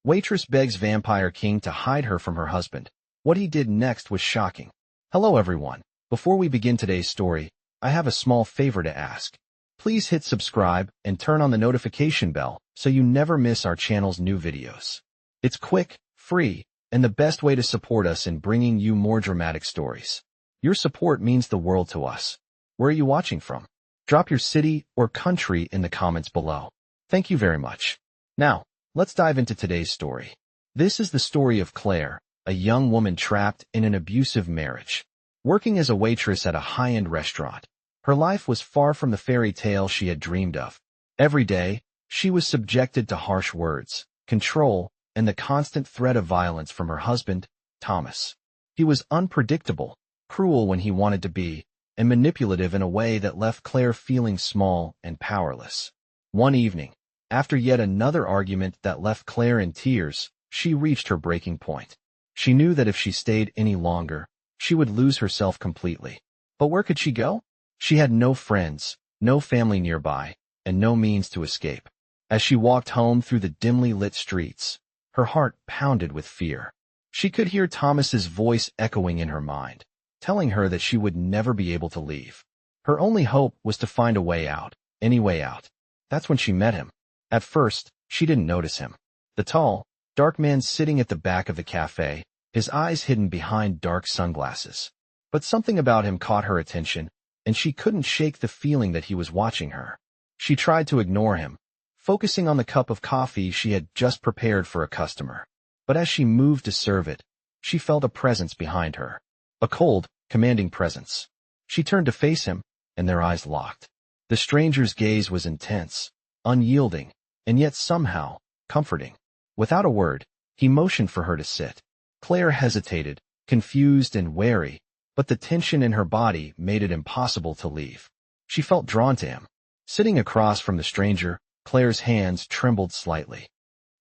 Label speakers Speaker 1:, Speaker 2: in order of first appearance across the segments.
Speaker 1: Waitress begs Vampire King to hide her from her husband. What he did next was shocking. Hello everyone. Before we begin today's story, I have a small favor to ask. Please hit subscribe and turn on the notification bell so you never miss our channel's new videos. It's quick, free, and the best way to support us in bringing you more dramatic stories. Your support means the world to us. Where are you watching from? Drop your city or country in the comments below. Thank you very much. Now, let's dive into today's story. This is the story of Claire, a young woman trapped in an abusive marriage. Working as a waitress at a high-end restaurant, her life was far from the fairy tale she had dreamed of. Every day, she was subjected to harsh words, control, and the constant threat of violence from her husband, Thomas. He was unpredictable, cruel when he wanted to be, and manipulative in a way that left Claire feeling small and powerless. One evening, after yet another argument that left Claire in tears, she reached her breaking point. She knew that if she stayed any longer, she would lose herself completely. But where could she go? She had no friends, no family nearby, and no means to escape. As she walked home through the dimly lit streets, her heart pounded with fear. She could hear Thomas's voice echoing in her mind, telling her that she would never be able to leave. Her only hope was to find a way out, any way out. That's when she met him. At first, she didn't notice him. The tall, dark man sitting at the back of the cafe, his eyes hidden behind dark sunglasses. But something about him caught her attention, and she couldn't shake the feeling that he was watching her. She tried to ignore him, focusing on the cup of coffee she had just prepared for a customer. But as she moved to serve it, she felt a presence behind her. A cold, commanding presence. She turned to face him, and their eyes locked. The stranger's gaze was intense, unyielding, and yet somehow comforting. Without a word, he motioned for her to sit. Claire hesitated, confused and wary, but the tension in her body made it impossible to leave. She felt drawn to him. Sitting across from the stranger, Claire's hands trembled slightly.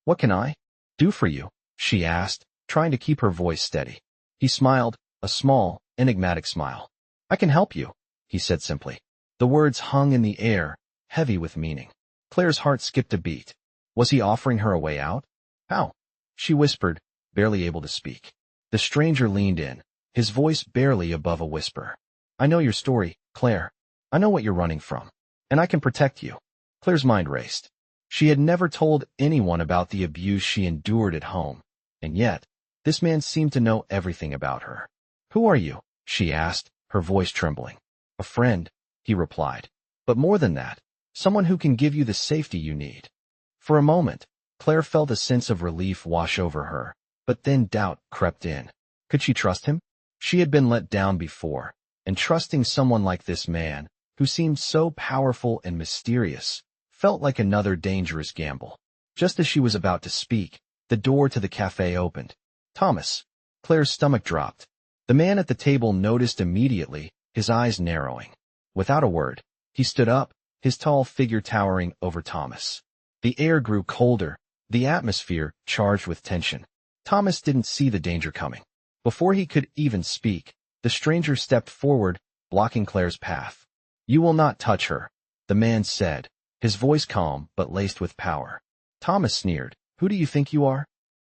Speaker 1: "What can I do for you?" she asked, trying to keep her voice steady. He smiled, a small, enigmatic smile. "I can help you," he said simply. The words hung in the air, heavy with meaning. Claire's heart skipped a beat. Was he offering her a way out? How? She whispered, barely able to speak. The stranger leaned in, his voice barely above a whisper. "I know your story, Claire. I know what you're running from. And I can protect you." Claire's mind raced. She had never told anyone about the abuse she endured at home. And yet, this man seemed to know everything about her. "Who are you?" she asked, her voice trembling. "A friend," he replied. "But more than that, someone who can give you the safety you need." For a moment, Claire felt a sense of relief wash over her, but then doubt crept in. Could she trust him? She had been let down before, and trusting someone like this man, who seemed so powerful and mysterious, felt like another dangerous gamble. Just as she was about to speak, the door to the cafe opened. "Thomas." Claire's stomach dropped. The man at the table noticed immediately, his eyes narrowing. Without a word, he stood up, his tall figure towering over Thomas. The air grew colder, the atmosphere charged with tension. Thomas didn't see the danger coming. Before he could even speak, the stranger stepped forward, blocking Claire's path. "You will not touch her," the man said, his voice calm but laced with power. Thomas sneered. "Who do you think you are?"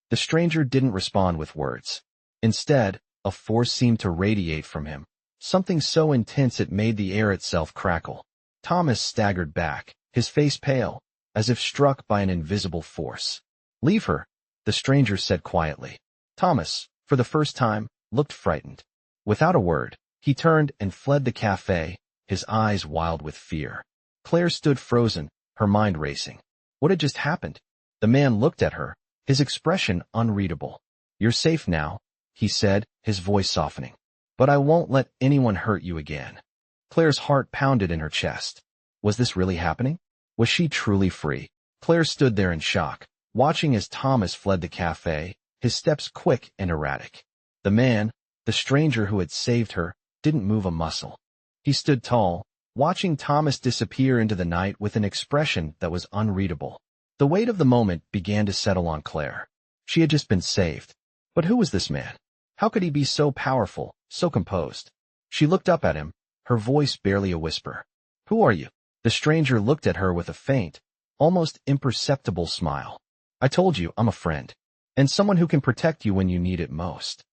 Speaker 1: The stranger didn't respond with words. Instead, a force seemed to radiate from him, something so intense it made the air itself crackle. Thomas staggered back, his face pale, as if struck by an invisible force. "Leave her," the stranger said quietly. Thomas, for the first time, looked frightened. Without a word, he turned and fled the cafe, his eyes wild with fear. Claire stood frozen, her mind racing. What had just happened? The man looked at her, his expression unreadable. "You're safe now," he said, his voice softening. "But I won't let anyone hurt you again." Claire's heart pounded in her chest. Was this really happening? Was she truly free? Claire stood there in shock, watching as Thomas fled the cafe, his steps quick and erratic. The man, the stranger who had saved her, didn't move a muscle. He stood tall, watching Thomas disappear into the night with an expression that was unreadable. The weight of the moment began to settle on Claire. She had just been saved. But who was this man? How could he be so powerful, so composed? She looked up at him, her voice barely a whisper. "Who are you?" The stranger looked at her with a faint, almost imperceptible smile. I told you I'm a friend. And someone who can protect you when you need it most.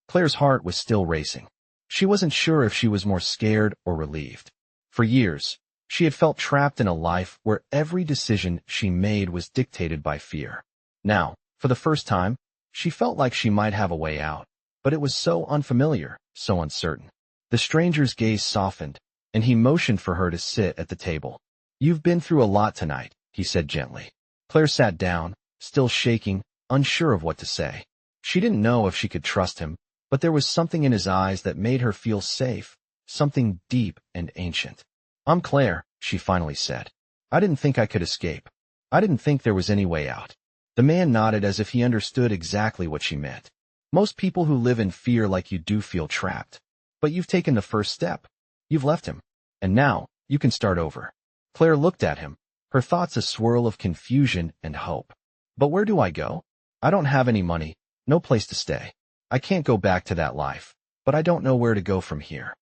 Speaker 1: Claire's heart was still racing. She wasn't sure if she was more scared or relieved. For years, she had felt trapped in a life where every decision she made was dictated by fear. Now, for the first time, she felt like she might have a way out, but it was so unfamiliar, so uncertain. The stranger's gaze softened, and he motioned for her to sit at the table. You've been through a lot tonight, he said gently. Claire sat down, still shaking, unsure of what to say. She didn't know if she could trust him, but there was something in his eyes that made her feel safe, something deep and ancient. I'm Claire, she finally said. I didn't think I could escape. I didn't think there was any way out. The man nodded as if he understood exactly what she meant. Most people who live in fear like you do feel trapped. But you've taken the first step. You've left him. And now, you can start over. Claire looked at him, her thoughts a swirl of confusion and hope. But where do I go? I don't have any money, no place to stay. I can't go back to that life, but I don't know where to go from here.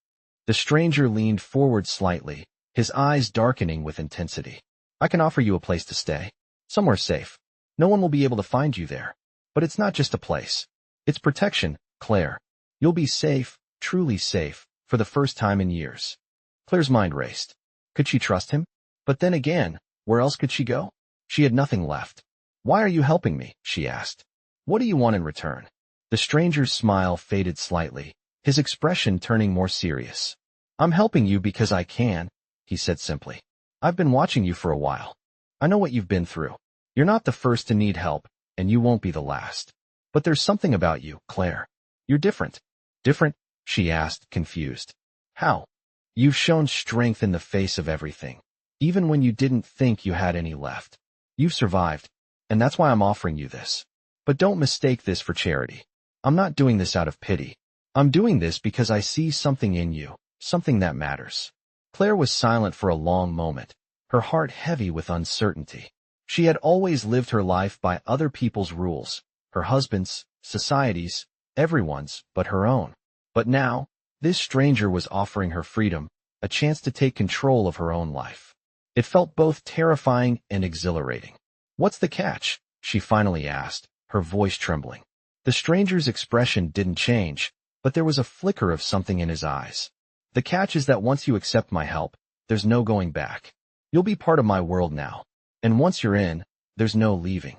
Speaker 1: The stranger leaned forward slightly, his eyes darkening with intensity. I can offer you a place to stay. Somewhere safe. No one will be able to find you there. But it's not just a place. It's protection, Claire. You'll be safe, truly safe, for the first time in years. Claire's mind raced. Could she trust him? But then again, where else could she go? She had nothing left. Why are you helping me? She asked. What do you want in return? The stranger's smile faded slightly, his expression turning more serious. I'm helping you because I can, he said simply. I've been watching you for a while. I know what you've been through. You're not the first to need help, and you won't be the last. But there's something about you, Claire. You're different. Different? She asked, confused. How? You've shown strength in the face of everything, even when you didn't think you had any left. You've survived, and that's why I'm offering you this. But don't mistake this for charity. I'm not doing this out of pity. I'm doing this because I see something in you, something that matters. Claire was silent for a long moment, her heart heavy with uncertainty. She had always lived her life by other people's rules, her husband's, society's, everyone's but her own. But now, this stranger was offering her freedom, a chance to take control of her own life. It felt both terrifying and exhilarating. What's the catch? She finally asked, her voice trembling. The stranger's expression didn't change, but there was a flicker of something in his eyes. The catch is that once you accept my help, there's no going back. You'll be part of my world now. And once you're in, there's no leaving.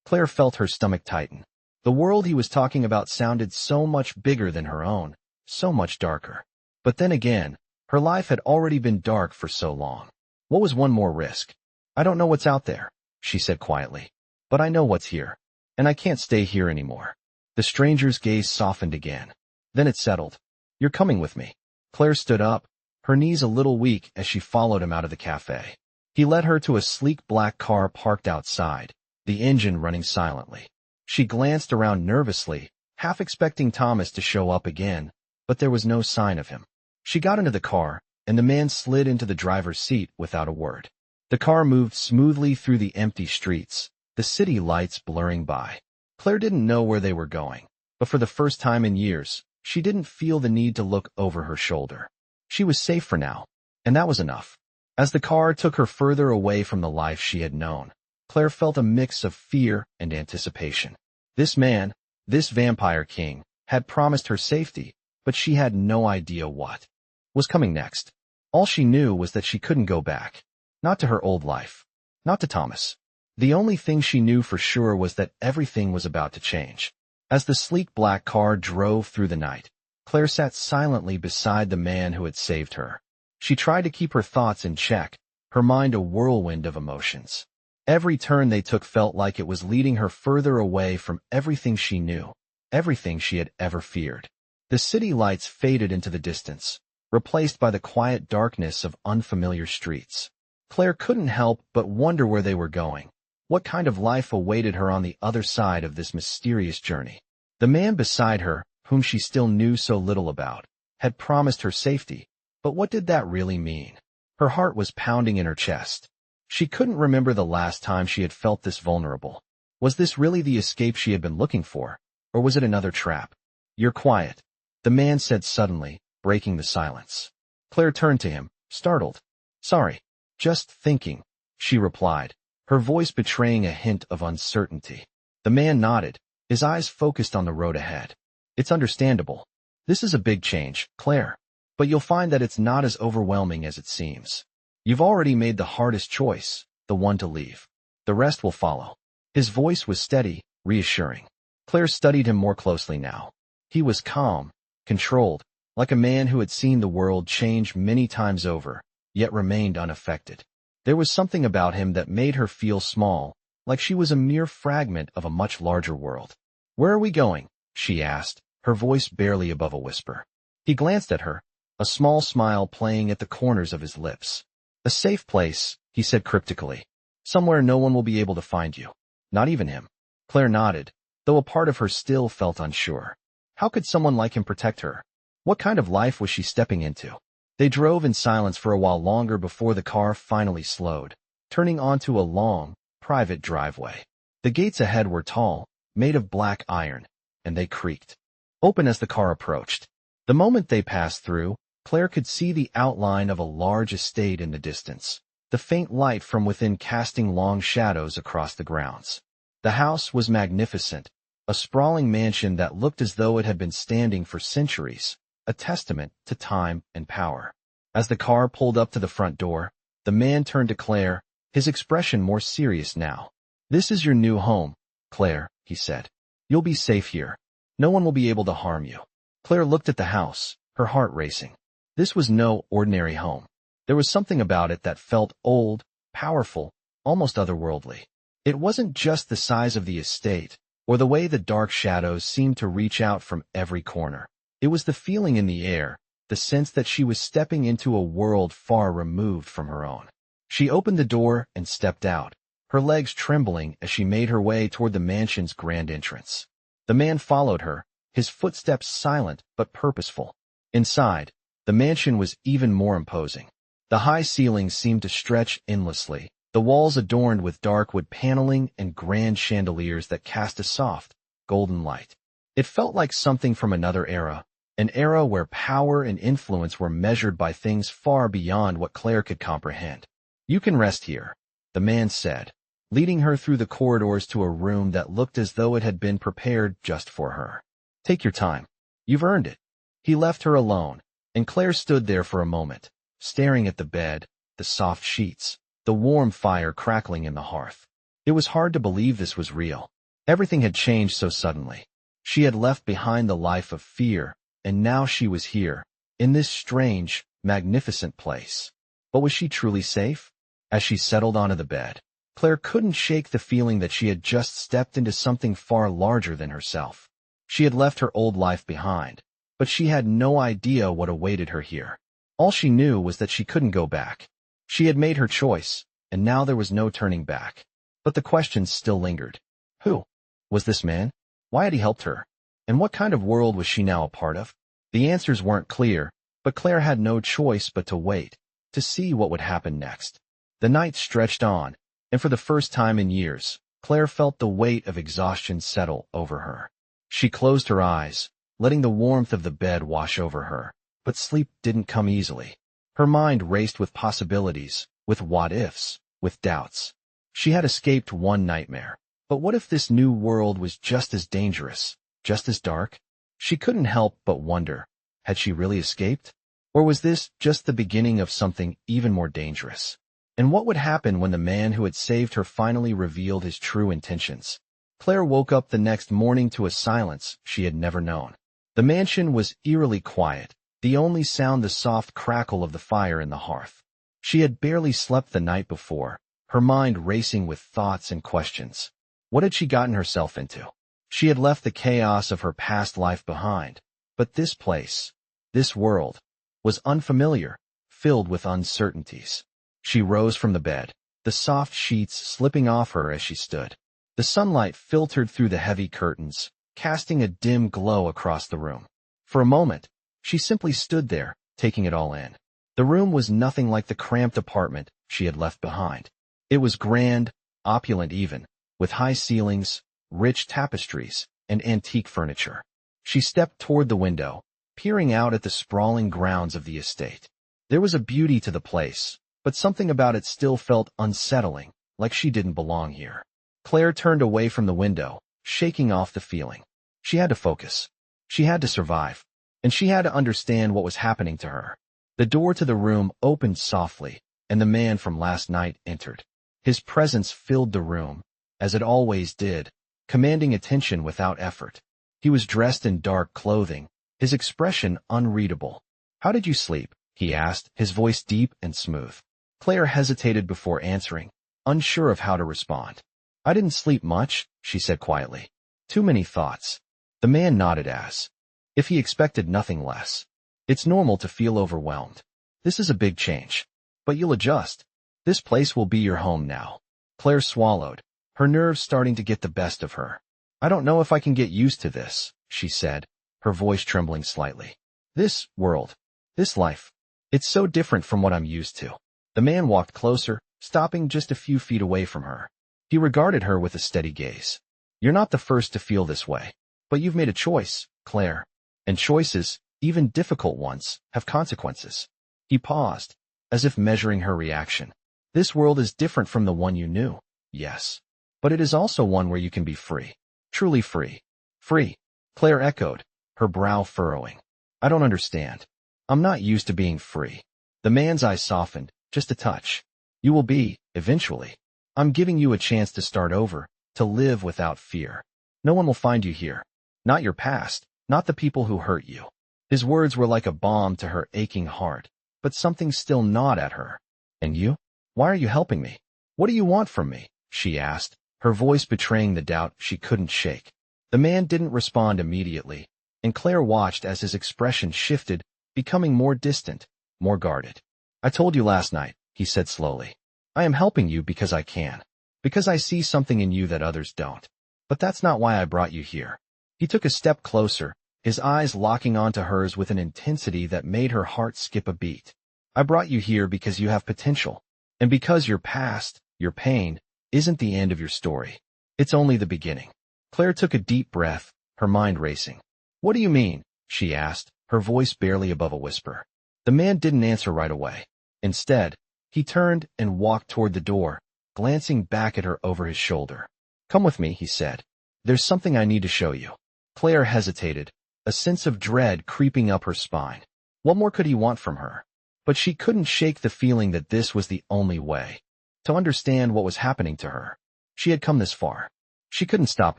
Speaker 1: Claire felt her stomach tighten. The world he was talking about sounded so much bigger than her own, so much darker. But then again, her life had already been dark for so long. What was one more risk? I don't know what's out there, she said quietly. But I know what's here. And I can't stay here anymore. The stranger's gaze softened again. Then it settled. You're coming with me. Claire stood up, her knees a little weak as she followed him out of the cafe. He led her to a sleek black car parked outside, the engine running silently. She glanced around nervously, half expecting Thomas to show up again, but there was no sign of him. She got into the car, and the man slid into the driver's seat without a word. The car moved smoothly through the empty streets, the city lights blurring by. Claire didn't know where they were going, but for the first time in years, she didn't feel the need to look over her shoulder. She was safe for now, and that was enough. As the car took her further away from the life she had known, Claire felt a mix of fear and anticipation. This man, this vampire king, had promised her safety, but she had no idea what was coming next. All she knew was that she couldn't go back. Not to her old life. Not to Thomas. The only thing she knew for sure was that everything was about to change. As the sleek black car drove through the night, Claire sat silently beside the man who had saved her. She tried to keep her thoughts in check, her mind a whirlwind of emotions. Every turn they took felt like it was leading her further away from everything she knew, everything she had ever feared. The city lights faded into the distance, replaced by the quiet darkness of unfamiliar streets. Claire couldn't help but wonder where they were going. What kind of life awaited her on the other side of this mysterious journey? The man beside her, whom she still knew so little about, had promised her safety, but what did that really mean? Her heart was pounding in her chest. She couldn't remember the last time she had felt this vulnerable. Was this really the escape she had been looking for, or was it another trap? You're quiet, the man said suddenly, breaking the silence. Claire turned to him, startled. Sorry, just thinking, she replied, her voice betraying a hint of uncertainty. The man nodded, his eyes focused on the road ahead. It's understandable. This is a big change, Claire. But you'll find that it's not as overwhelming as it seems. You've already made the hardest choice, the one to leave. The rest will follow. His voice was steady, reassuring. Claire studied him more closely now. He was calm, controlled, like a man who had seen the world change many times over, yet remained unaffected. There was something about him that made her feel small, like she was a mere fragment of a much larger world. "Where are we going?" she asked, her voice barely above a whisper. He glanced at her, a small smile playing at the corners of his lips. "A safe place," he said cryptically. "Somewhere no one will be able to find you. Not even him." Claire nodded, though a part of her still felt unsure. How could someone like him protect her? What kind of life was she stepping into? They drove in silence for a while longer before the car finally slowed, turning onto a long, private driveway. The gates ahead were tall, made of black iron, and they creaked, open as the car approached. The moment they passed through, Claire could see the outline of a large estate in the distance, the faint light from within casting long shadows across the grounds. The house was magnificent, a sprawling mansion that looked as though it had been standing for centuries, a testament to time and power. As the car pulled up to the front door, the man turned to Claire, his expression more serious now. "This is your new home, Claire," he said. "You'll be safe here. No one will be able to harm you." Claire looked at the house, her heart racing. This was no ordinary home. There was something about it that felt old, powerful, almost otherworldly. It wasn't just the size of the estate, or the way the dark shadows seemed to reach out from every corner. It was the feeling in the air, the sense that she was stepping into a world far removed from her own. She opened the door and stepped out, her legs trembling as she made her way toward the mansion's grand entrance. The man followed her, his footsteps silent but purposeful. Inside, the mansion was even more imposing. The high ceilings seemed to stretch endlessly, the walls adorned with dark wood paneling and grand chandeliers that cast a soft, golden light. It felt like something from another era, an era where power and influence were measured by things far beyond what Claire could comprehend. "You can rest here," the man said, leading her through the corridors to a room that looked as though it had been prepared just for her. "Take your time. You've earned it." He left her alone, and Claire stood there for a moment, staring at the bed, the soft sheets, the warm fire crackling in the hearth. It was hard to believe this was real. Everything had changed so suddenly. She had left behind the life of fear, and now she was here, in this strange, magnificent place. But was she truly safe? As she settled onto the bed, Claire couldn't shake the feeling that she had just stepped into something far larger than herself. She had left her old life behind, but she had no idea what awaited her here. All she knew was that she couldn't go back. She had made her choice, and now there was no turning back. But the questions still lingered. Who was this man? Why had he helped her? And what kind of world was she now a part of? The answers weren't clear, but Claire had no choice but to wait, to see what would happen next. The night stretched on, and for the first time in years, Claire felt the weight of exhaustion settle over her. She closed her eyes, letting the warmth of the bed wash over her, but sleep didn't come easily. Her mind raced with possibilities, with what-ifs, with doubts. She had escaped one nightmare, but what if this new world was just as dangerous, just as dark? She couldn't help but wonder, had she really escaped? Or was this just the beginning of something even more dangerous? And what would happen when the man who had saved her finally revealed his true intentions? Claire woke up the next morning to a silence she had never known. The mansion was eerily quiet, the only sound the soft crackle of the fire in the hearth. She had barely slept the night before, her mind racing with thoughts and questions. What had she gotten herself into? She had left the chaos of her past life behind, but this place, this world, was unfamiliar, filled with uncertainties. She rose from the bed, the soft sheets slipping off her as she stood. The sunlight filtered through the heavy curtains, casting a dim glow across the room. For a moment, she simply stood there, taking it all in. The room was nothing like the cramped apartment she had left behind. It was grand, opulent even, with high ceilings, rich tapestries, and antique furniture. She stepped toward the window, peering out at the sprawling grounds of the estate. There was a beauty to the place, but something about it still felt unsettling, like she didn't belong here. Claire turned away from the window, shaking off the feeling. She had to focus. She had to survive. And she had to understand what was happening to her. The door to the room opened softly, and the man from last night entered. His presence filled the room, as it always did, commanding attention without effort. He was dressed in dark clothing, his expression unreadable. "How did you sleep?" he asked, his voice deep and smooth. Claire hesitated before answering, unsure of how to respond. "I didn't sleep much," she said quietly. "Too many thoughts." The man nodded as if he expected nothing less. "It's normal to feel overwhelmed. This is a big change. But you'll adjust. This place will be your home now." Claire swallowed, her nerves starting to get the best of her. "I don't know if I can get used to this," she said, her voice trembling slightly. "This world, this life, it's so different from what I'm used to." The man walked closer, stopping just a few feet away from her. He regarded her with a steady gaze. "You're not the first to feel this way. But you've made a choice, Claire. And choices, even difficult ones, have consequences." He paused, as if measuring her reaction. "This world is different from the one you knew, yes. But it is also one where you can be free. Truly free." "Free," Claire echoed, her brow furrowing. "I don't understand. I'm not used to being free." The man's eyes softened, just a touch. "You will be, eventually. I'm giving you a chance to start over, to live without fear. No one will find you here. Not your past, not the people who hurt you." His words were like a balm to her aching heart, but something still gnawed at her. "And you? Why are you helping me? What do you want from me?" she asked, her voice betraying the doubt she couldn't shake. The man didn't respond immediately, and Claire watched as his expression shifted, becoming more distant, more guarded. "I told you last night," he said slowly. "I am helping you because I can. Because I see something in you that others don't. But that's not why I brought you here." He took a step closer, his eyes locking onto hers with an intensity that made her heart skip a beat. "I brought you here because you have potential. And because your past, your pain, isn't the end of your story. It's only the beginning." Claire took a deep breath, her mind racing. "What do you mean?" she asked, her voice barely above a whisper. The man didn't answer right away. Instead, he turned and walked toward the door, glancing back at her over his shoulder. "Come with me," he said. "There's something I need to show you." Claire hesitated, a sense of dread creeping up her spine. What more could he want from her? But she couldn't shake the feeling that this was the only way to understand what was happening to her. She had come this far. She couldn't stop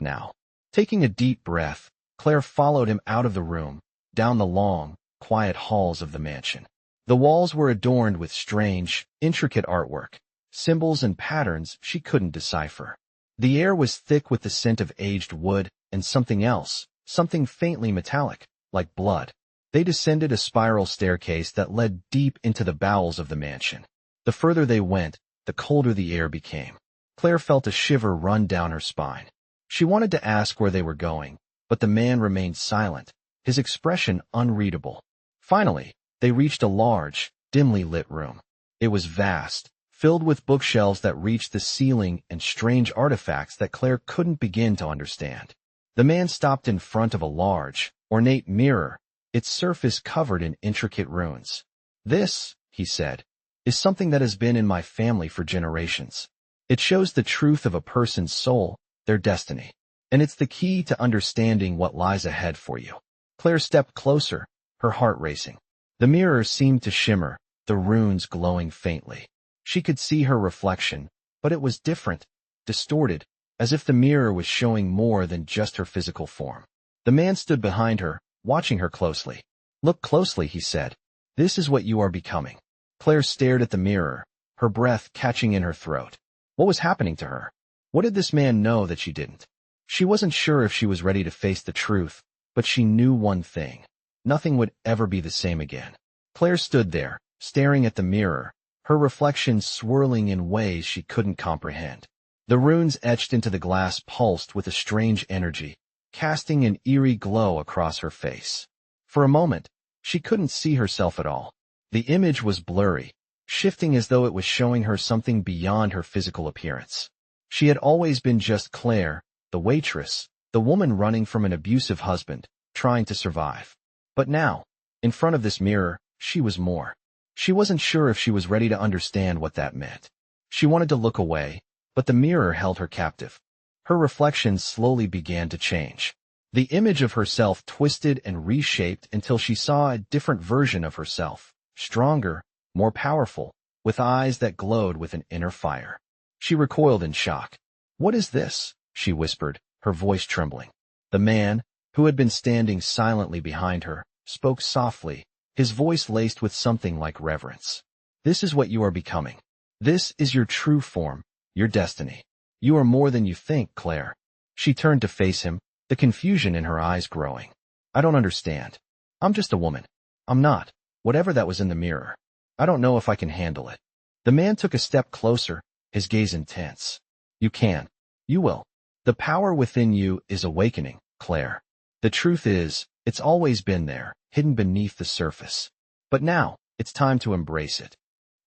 Speaker 1: now. Taking a deep breath, Claire followed him out of the room, down the long, quiet halls of the mansion. The walls were adorned with strange, intricate artwork, symbols and patterns she couldn't decipher. The air was thick with the scent of aged wood and something else, something faintly metallic, like blood. They descended a spiral staircase that led deep into the bowels of the mansion. The further they went, the colder the air became. Claire felt a shiver run down her spine. She wanted to ask where they were going, but the man remained silent, his expression unreadable. Finally, they reached a large, dimly lit room. It was vast, filled with bookshelves that reached the ceiling and strange artifacts that Claire couldn't begin to understand. The man stopped in front of a large, ornate mirror, its surface covered in intricate runes. "This," he said, "is something that has been in my family for generations. It shows the truth of a person's soul, their destiny. And it's the key to understanding what lies ahead for you." Claire stepped closer, her heart racing. The mirror seemed to shimmer, the runes glowing faintly. She could see her reflection, but it was different, distorted, as if the mirror was showing more than just her physical form. The man stood behind her, watching her closely. "Look closely," he said. "This is what you are becoming." Claire stared at the mirror, her breath catching in her throat. What was happening to her? What did this man know that she didn't? She wasn't sure if she was ready to face the truth, but she knew one thing. Nothing would ever be the same again. Claire stood there, staring at the mirror, her reflection swirling in ways she couldn't comprehend. The runes etched into the glass pulsed with a strange energy, casting an eerie glow across her face. For a moment, she couldn't see herself at all. The image was blurry, shifting as though it was showing her something beyond her physical appearance. She had always been just Claire, the waitress, the woman running from an abusive husband, trying to survive. But now, in front of this mirror, she was more. She wasn't sure if she was ready to understand what that meant. She wanted to look away, but the mirror held her captive. Her reflection slowly began to change. The image of herself twisted and reshaped until she saw a different version of herself, stronger, more powerful, with eyes that glowed with an inner fire. She recoiled in shock. "What is this?" she whispered, her voice trembling. The man, who had been standing silently behind her, spoke softly, his voice laced with something like reverence. "This is what you are becoming. This is your true form, your destiny. You are more than you think, Claire." She turned to face him, the confusion in her eyes growing. "I don't understand. I'm just a woman. I'm not whatever that was in the mirror. I don't know if I can handle it." The man took a step closer, his gaze intense. "You can. You will. The power within you is awakening, Claire. The truth is, it's always been there, hidden beneath the surface. But now, it's time to embrace it."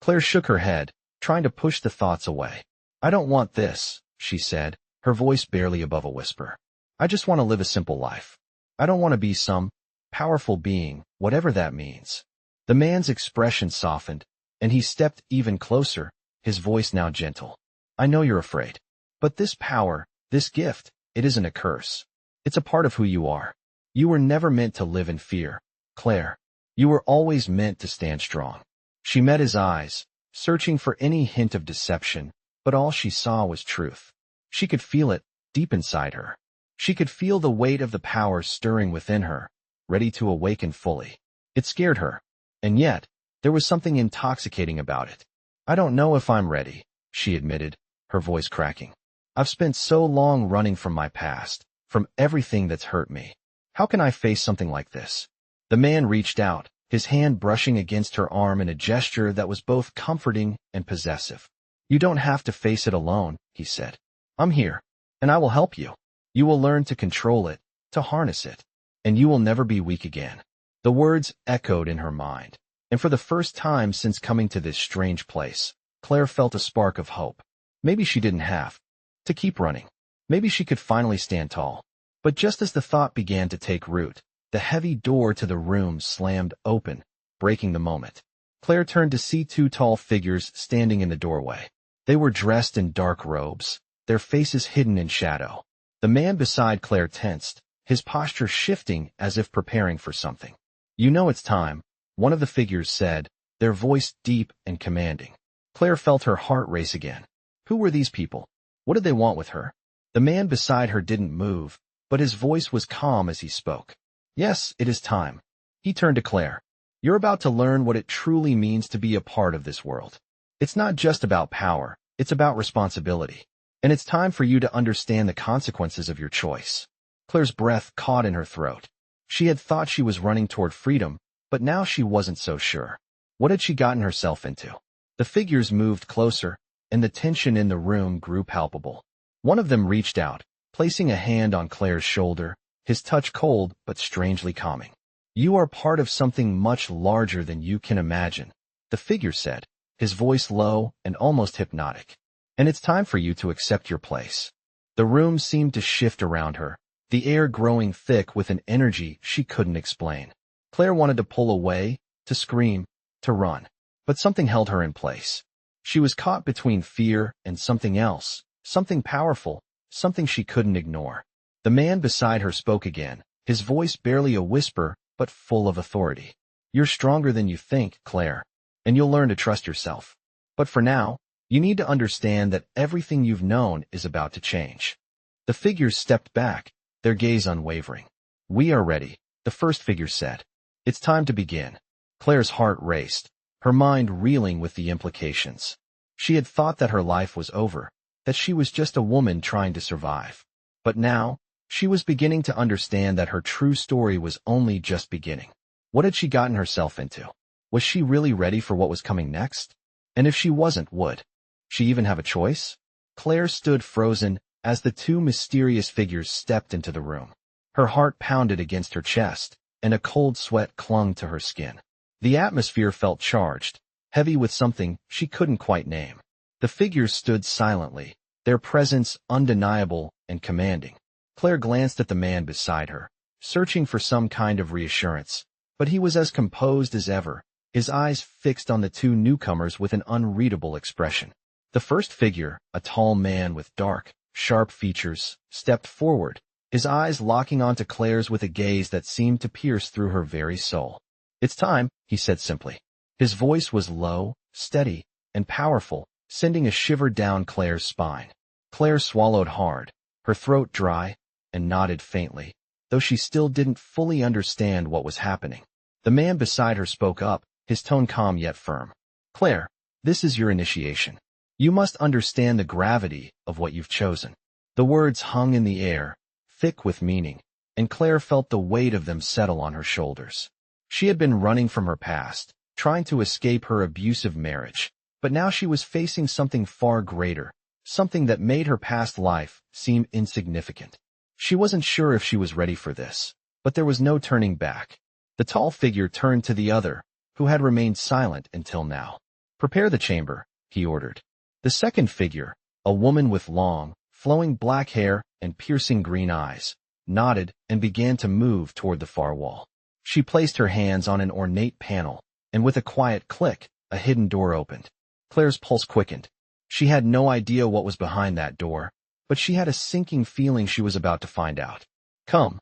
Speaker 1: Claire shook her head, trying to push the thoughts away. "I don't want this," she said, her voice barely above a whisper. "I just want to live a simple life. I don't want to be some powerful being, whatever that means." The man's expression softened, and he stepped even closer, his voice now gentle. "I know you're afraid. But this power, this gift, it isn't a curse. It's a part of who you are. You were never meant to live in fear, Claire. You were always meant to stand strong." She met his eyes, searching for any hint of deception, but all she saw was truth. She could feel it, deep inside her. She could feel the weight of the power stirring within her, ready to awaken fully. It scared her, and yet, there was something intoxicating about it. "I don't know if I'm ready," she admitted, her voice cracking. "I've spent so long running from my past, from everything that's hurt me. How can I face something like this?" The man reached out, his hand brushing against her arm in a gesture that was both comforting and possessive. "You don't have to face it alone," he said. "I'm here, and I will help you. You will learn to control it, to harness it, and you will never be weak again." The words echoed in her mind, and for the first time since coming to this strange place, Claire felt a spark of hope. Maybe she didn't have to keep running. Maybe she could finally stand tall. But just as the thought began to take root, the heavy door to the room slammed open, breaking the moment. Claire turned to see two tall figures standing in the doorway. They were dressed in dark robes, their faces hidden in shadow. The man beside Claire tensed, his posture shifting as if preparing for something. "You know it's time," one of the figures said, their voice deep and commanding. Claire felt her heart race again. Who were these people? What did they want with her? The man beside her didn't move, but his voice was calm as he spoke. "Yes, it is time." He turned to Claire. "You're about to learn what it truly means to be a part of this world. It's not just about power, it's about responsibility. And it's time for you to understand the consequences of your choice." Claire's breath caught in her throat. She had thought she was running toward freedom, but now she wasn't so sure. What had she gotten herself into? The figures moved closer, and the tension in the room grew palpable. One of them reached out, placing a hand on Claire's shoulder, his touch cold but strangely calming. "You are part of something much larger than you can imagine," the figure said, his voice low and almost hypnotic. "And it's time for you to accept your place." The room seemed to shift around her, the air growing thick with an energy she couldn't explain. Claire wanted to pull away, to scream, to run, but something held her in place. She was caught between fear and something else, something powerful, something she couldn't ignore. The man beside her spoke again, his voice barely a whisper, but full of authority. "You're stronger than you think, Claire, and you'll learn to trust yourself. But for now, you need to understand that everything you've known is about to change." The figures stepped back, their gaze unwavering. "We are ready," the first figure said. "It's time to begin." Claire's heart raced, her mind reeling with the implications. She had thought that her life was over, that she was just a woman trying to survive. But now, she was beginning to understand that her true story was only just beginning. What had she gotten herself into? Was she really ready for what was coming next? And if she wasn't, would she even have a choice? Claire stood frozen as the two mysterious figures stepped into the room. Her heart pounded against her chest, and a cold sweat clung to her skin. The atmosphere felt charged, heavy with something she couldn't quite name. The figures stood silently, their presence undeniable and commanding. Claire glanced at the man beside her, searching for some kind of reassurance, but he was as composed as ever, his eyes fixed on the two newcomers with an unreadable expression. The first figure, a tall man with dark, sharp features, stepped forward, his eyes locking onto Claire's with a gaze that seemed to pierce through her very soul. "It's time," he said simply. His voice was low, steady, and powerful, sending a shiver down Claire's spine. Claire swallowed hard, her throat dry, and nodded faintly, though she still didn't fully understand what was happening. The man beside her spoke up, his tone calm yet firm. "Claire, this is your initiation. You must understand the gravity of what you've chosen." The words hung in the air, thick with meaning, and Claire felt the weight of them settle on her shoulders. She had been running from her past, trying to escape her abusive marriage, but now she was facing something far greater, something that made her past life seem insignificant. She wasn't sure if she was ready for this, but there was no turning back. The tall figure turned to the other, who had remained silent until now. "Prepare the chamber," he ordered. The second figure, a woman with long, flowing black hair and piercing green eyes, nodded and began to move toward the far wall. She placed her hands on an ornate panel, and with a quiet click, a hidden door opened. Claire's pulse quickened. She had no idea what was behind that door, but she had a sinking feeling she was about to find out. "Come,"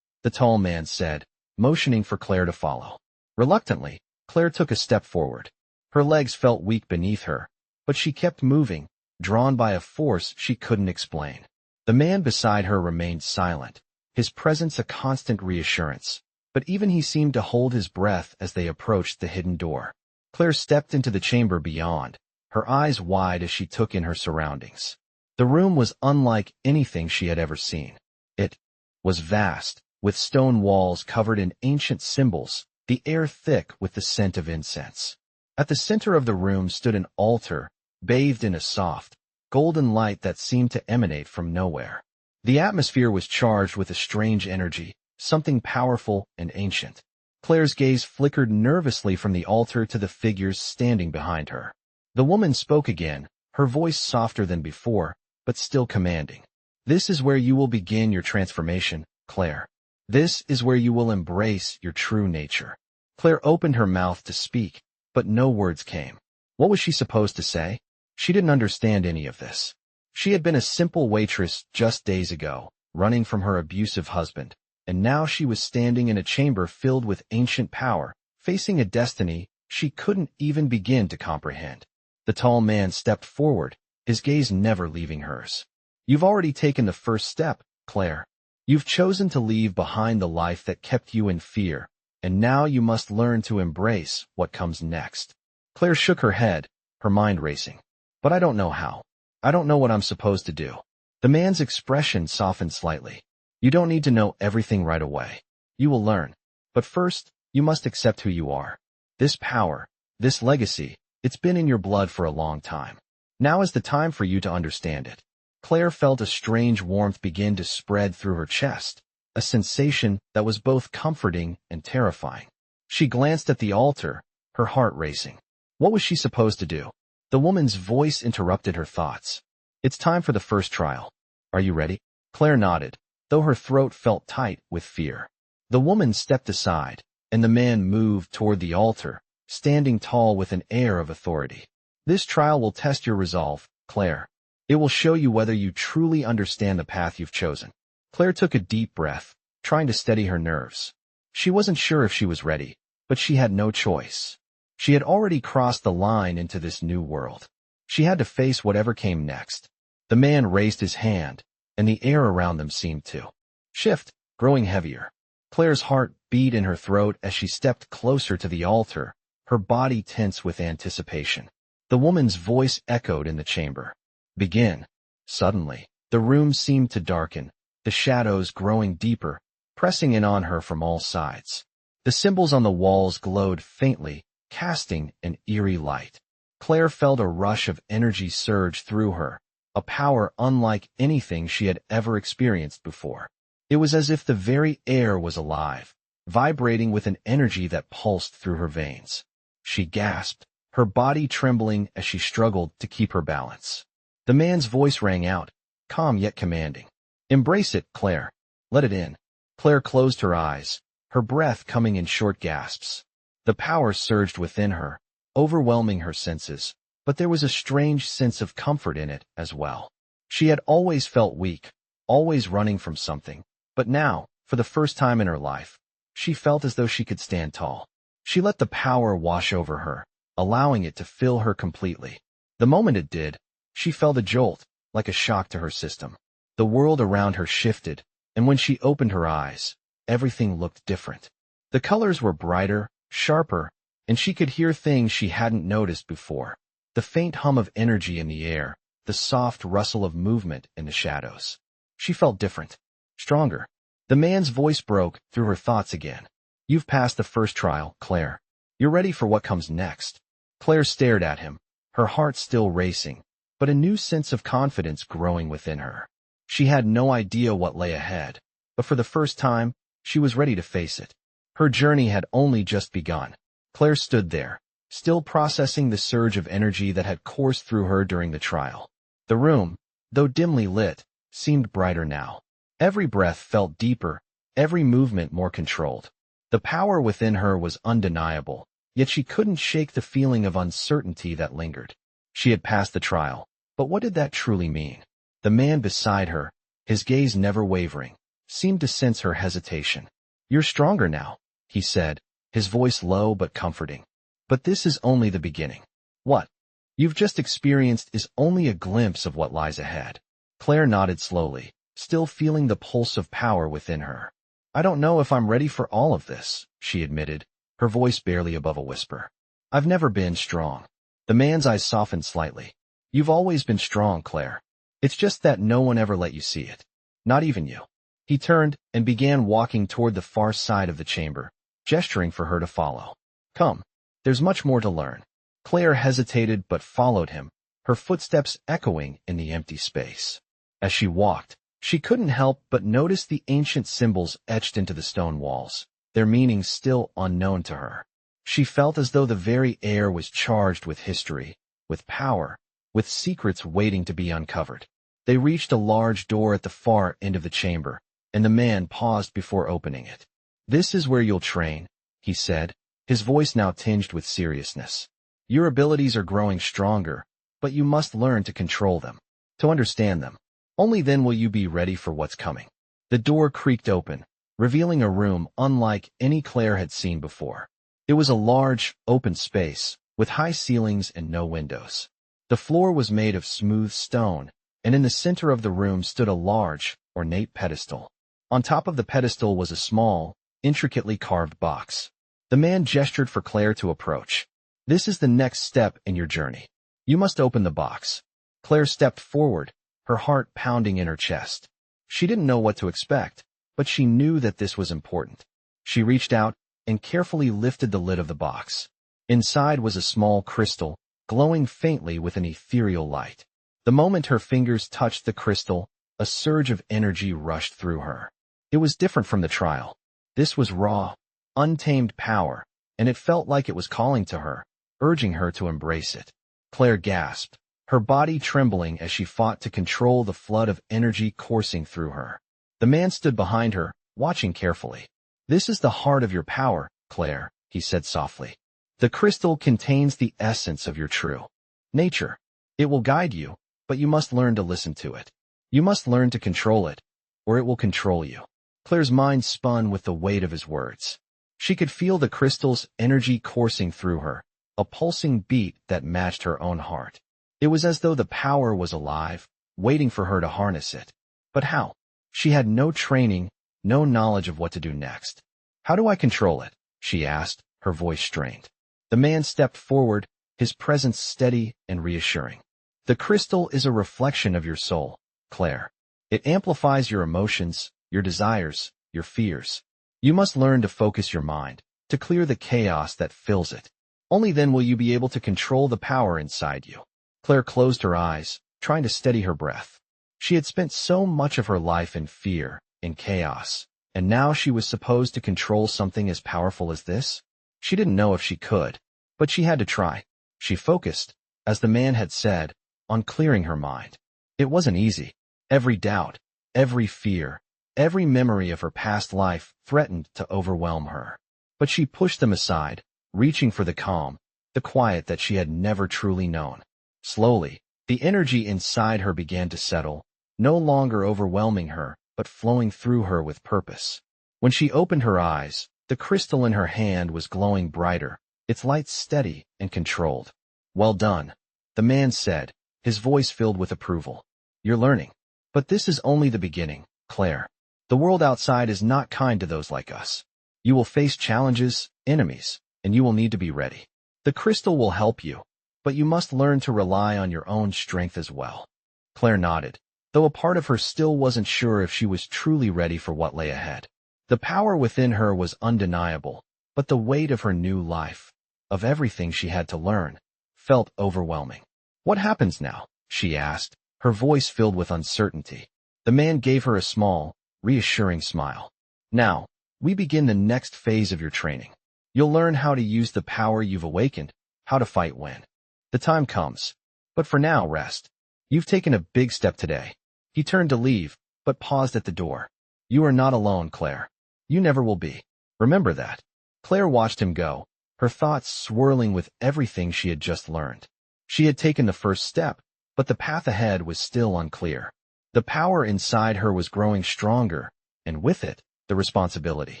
Speaker 1: the tall man said, motioning for Claire to follow. Reluctantly, Claire took a step forward. Her legs felt weak beneath her, but she kept moving, drawn by a force she couldn't explain. The man beside her remained silent, his presence a constant reassurance, but even he seemed to hold his breath as they approached the hidden door. Claire stepped into the chamber beyond, her eyes wide as she took in her surroundings. The room was unlike anything she had ever seen. It was vast, with stone walls covered in ancient symbols, the air thick with the scent of incense. At the center of the room stood an altar, bathed in a soft, golden light that seemed to emanate from nowhere. The atmosphere was charged with a strange energy, something powerful and ancient. Claire's gaze flickered nervously from the altar to the figures standing behind her. The woman spoke again, her voice softer than before, but still commanding. "This is where you will begin your transformation, Claire. This is where you will embrace your true nature." Claire opened her mouth to speak, but no words came. What was she supposed to say? She didn't understand any of this. She had been a simple waitress just days ago, running from her abusive husband, and now she was standing in a chamber filled with ancient power, facing a destiny she couldn't even begin to comprehend. The tall man stepped forward, his gaze never leaving hers. "You've already taken the first step, Claire. You've chosen to leave behind the life that kept you in fear, and now you must learn to embrace what comes next." Claire shook her head, her mind racing. "But I don't know how. I don't know what I'm supposed to do." The man's expression softened slightly. "You don't need to know everything right away. You will learn. But first, you must accept who you are. This power, this legacy, it's been in your blood for a long time. Now is the time for you to understand it." Claire felt a strange warmth begin to spread through her chest, a sensation that was both comforting and terrifying. She glanced at the altar, her heart racing. What was she supposed to do? The woman's voice interrupted her thoughts. "It's time for the first trial. Are you ready?" Claire nodded, though her throat felt tight with fear. The woman stepped aside, and the man moved toward the altar, standing tall with an air of authority. "This trial will test your resolve, Claire. It will show you whether you truly understand the path you've chosen." Claire took a deep breath, trying to steady her nerves. She wasn't sure if she was ready, but she had no choice. She had already crossed the line into this new world. She had to face whatever came next. The man raised his hand, and the air around them seemed to shift, growing heavier. Claire's heart beat in her throat as she stepped closer to the altar, her body tense with anticipation. The woman's voice echoed in the chamber. "Begin." Suddenly, the room seemed to darken, the shadows growing deeper, pressing in on her from all sides. The symbols on the walls glowed faintly, casting an eerie light. Claire felt a rush of energy surge through her, a power unlike anything she had ever experienced before. It was as if the very air was alive, vibrating with an energy that pulsed through her veins. She gasped, her body trembling as she struggled to keep her balance. The man's voice rang out, calm yet commanding. "Embrace it, Claire. Let it in." Claire closed her eyes, her breath coming in short gasps. The power surged within her, overwhelming her senses, but there was a strange sense of comfort in it as well. She had always felt weak, always running from something, but now, for the first time in her life, she felt as though she could stand tall. She let the power wash over her, allowing it to fill her completely. The moment it did, she felt a jolt, like a shock to her system. The world around her shifted, and when she opened her eyes, everything looked different. The colors were brighter, sharper, and she could hear things she hadn't noticed before. The faint hum of energy in the air, the soft rustle of movement in the shadows. She felt different, stronger. The man's voice broke through her thoughts again. You've passed the first trial, Claire. You're ready for what comes next. Claire stared at him, her heart still racing, but a new sense of confidence growing within her. She had no idea what lay ahead, but for the first time, she was ready to face it. Her journey had only just begun. Claire stood there, still processing the surge of energy that had coursed through her during the trial. The room, though dimly lit, seemed brighter now. Every breath felt deeper, every movement more controlled. The power within her was undeniable, yet she couldn't shake the feeling of uncertainty that lingered. She had passed the trial, but what did that truly mean? The man beside her, his gaze never wavering, seemed to sense her hesitation. You're stronger now, he said, his voice low but comforting. But this is only the beginning. What you've just experienced is only a glimpse of what lies ahead. Claire nodded slowly, still feeling the pulse of power within her. I don't know if I'm ready for all of this, she admitted, her voice barely above a whisper. I've never been strong. The man's eyes softened slightly. You've always been strong, Claire. It's just that no one ever let you see it. Not even you. He turned and began walking toward the far side of the chamber, gesturing for her to follow. Come. There's much more to learn. Claire hesitated but followed him, her footsteps echoing in the empty space. As she walked, she couldn't help but notice the ancient symbols etched into the stone walls, their meanings still unknown to her. She felt as though the very air was charged with history, with power, with secrets waiting to be uncovered. They reached a large door at the far end of the chamber, and the man paused before opening it. This is where you'll train, he said, his voice now tinged with seriousness. Your abilities are growing stronger, but you must learn to control them, to understand them. Only then will you be ready for what's coming. The door creaked open, revealing a room unlike any Claire had seen before. It was a large, open space, with high ceilings and no windows. The floor was made of smooth stone, and in the center of the room stood a large, ornate pedestal. On top of the pedestal was a small, intricately carved box. The man gestured for Claire to approach. This is the next step in your journey. You must open the box. Claire stepped forward, her heart pounding in her chest. She didn't know what to expect, but she knew that this was important. She reached out and carefully lifted the lid of the box. Inside was a small crystal, glowing faintly with an ethereal light. The moment her fingers touched the crystal, a surge of energy rushed through her. It was different from the trial. This was raw, untamed power, and it felt like it was calling to her, urging her to embrace it. Claire gasped, her body trembling as she fought to control the flood of energy coursing through her. The man stood behind her, watching carefully. This is the heart of your power, Claire, he said softly. The crystal contains the essence of your true nature. It will guide you, but you must learn to listen to it. You must learn to control it, or it will control you. Claire's mind spun with the weight of his words. She could feel the crystal's energy coursing through her, a pulsing beat that matched her own heart. It was as though the power was alive, waiting for her to harness it. But how? She had no training, no knowledge of what to do next. How do I control it? She asked, her voice strained. The man stepped forward, his presence steady and reassuring. The crystal is a reflection of your soul, Claire. It amplifies your emotions, your desires, your fears. You must learn to focus your mind, to clear the chaos that fills it. Only then will you be able to control the power inside you. Claire closed her eyes, trying to steady her breath. She had spent so much of her life in fear, in chaos, and now she was supposed to control something as powerful as this? She didn't know if she could, but she had to try. She focused, as the man had said, on clearing her mind. It wasn't easy. Every doubt, every fear, every memory of her past life threatened to overwhelm her. But she pushed them aside, reaching for the calm, the quiet that she had never truly known. Slowly, the energy inside her began to settle, no longer overwhelming her, but flowing through her with purpose. When she opened her eyes, the crystal in her hand was glowing brighter, its light steady and controlled. "Well done," the man said, his voice filled with approval. "You're learning. But this is only the beginning, Claire. The world outside is not kind to those like us. You will face challenges, enemies, and you will need to be ready. The crystal will help you, but you must learn to rely on your own strength as well." Claire nodded, though a part of her still wasn't sure if she was truly ready for what lay ahead. The power within her was undeniable, but the weight of her new life, of everything she had to learn, felt overwhelming. "What happens now?" she asked, her voice filled with uncertainty. The man gave her a small, reassuring smile. "Now, we begin the next phase of your training. You'll learn how to use the power you've awakened, how to fight when the time comes. But for now, rest. You've taken a big step today." He turned to leave, but paused at the door. "You are not alone, Claire. You never will be. Remember that." Claire watched him go, her thoughts swirling with everything she had just learned. She had taken the first step, but the path ahead was still unclear. The power inside her was growing stronger, and with it, the responsibility.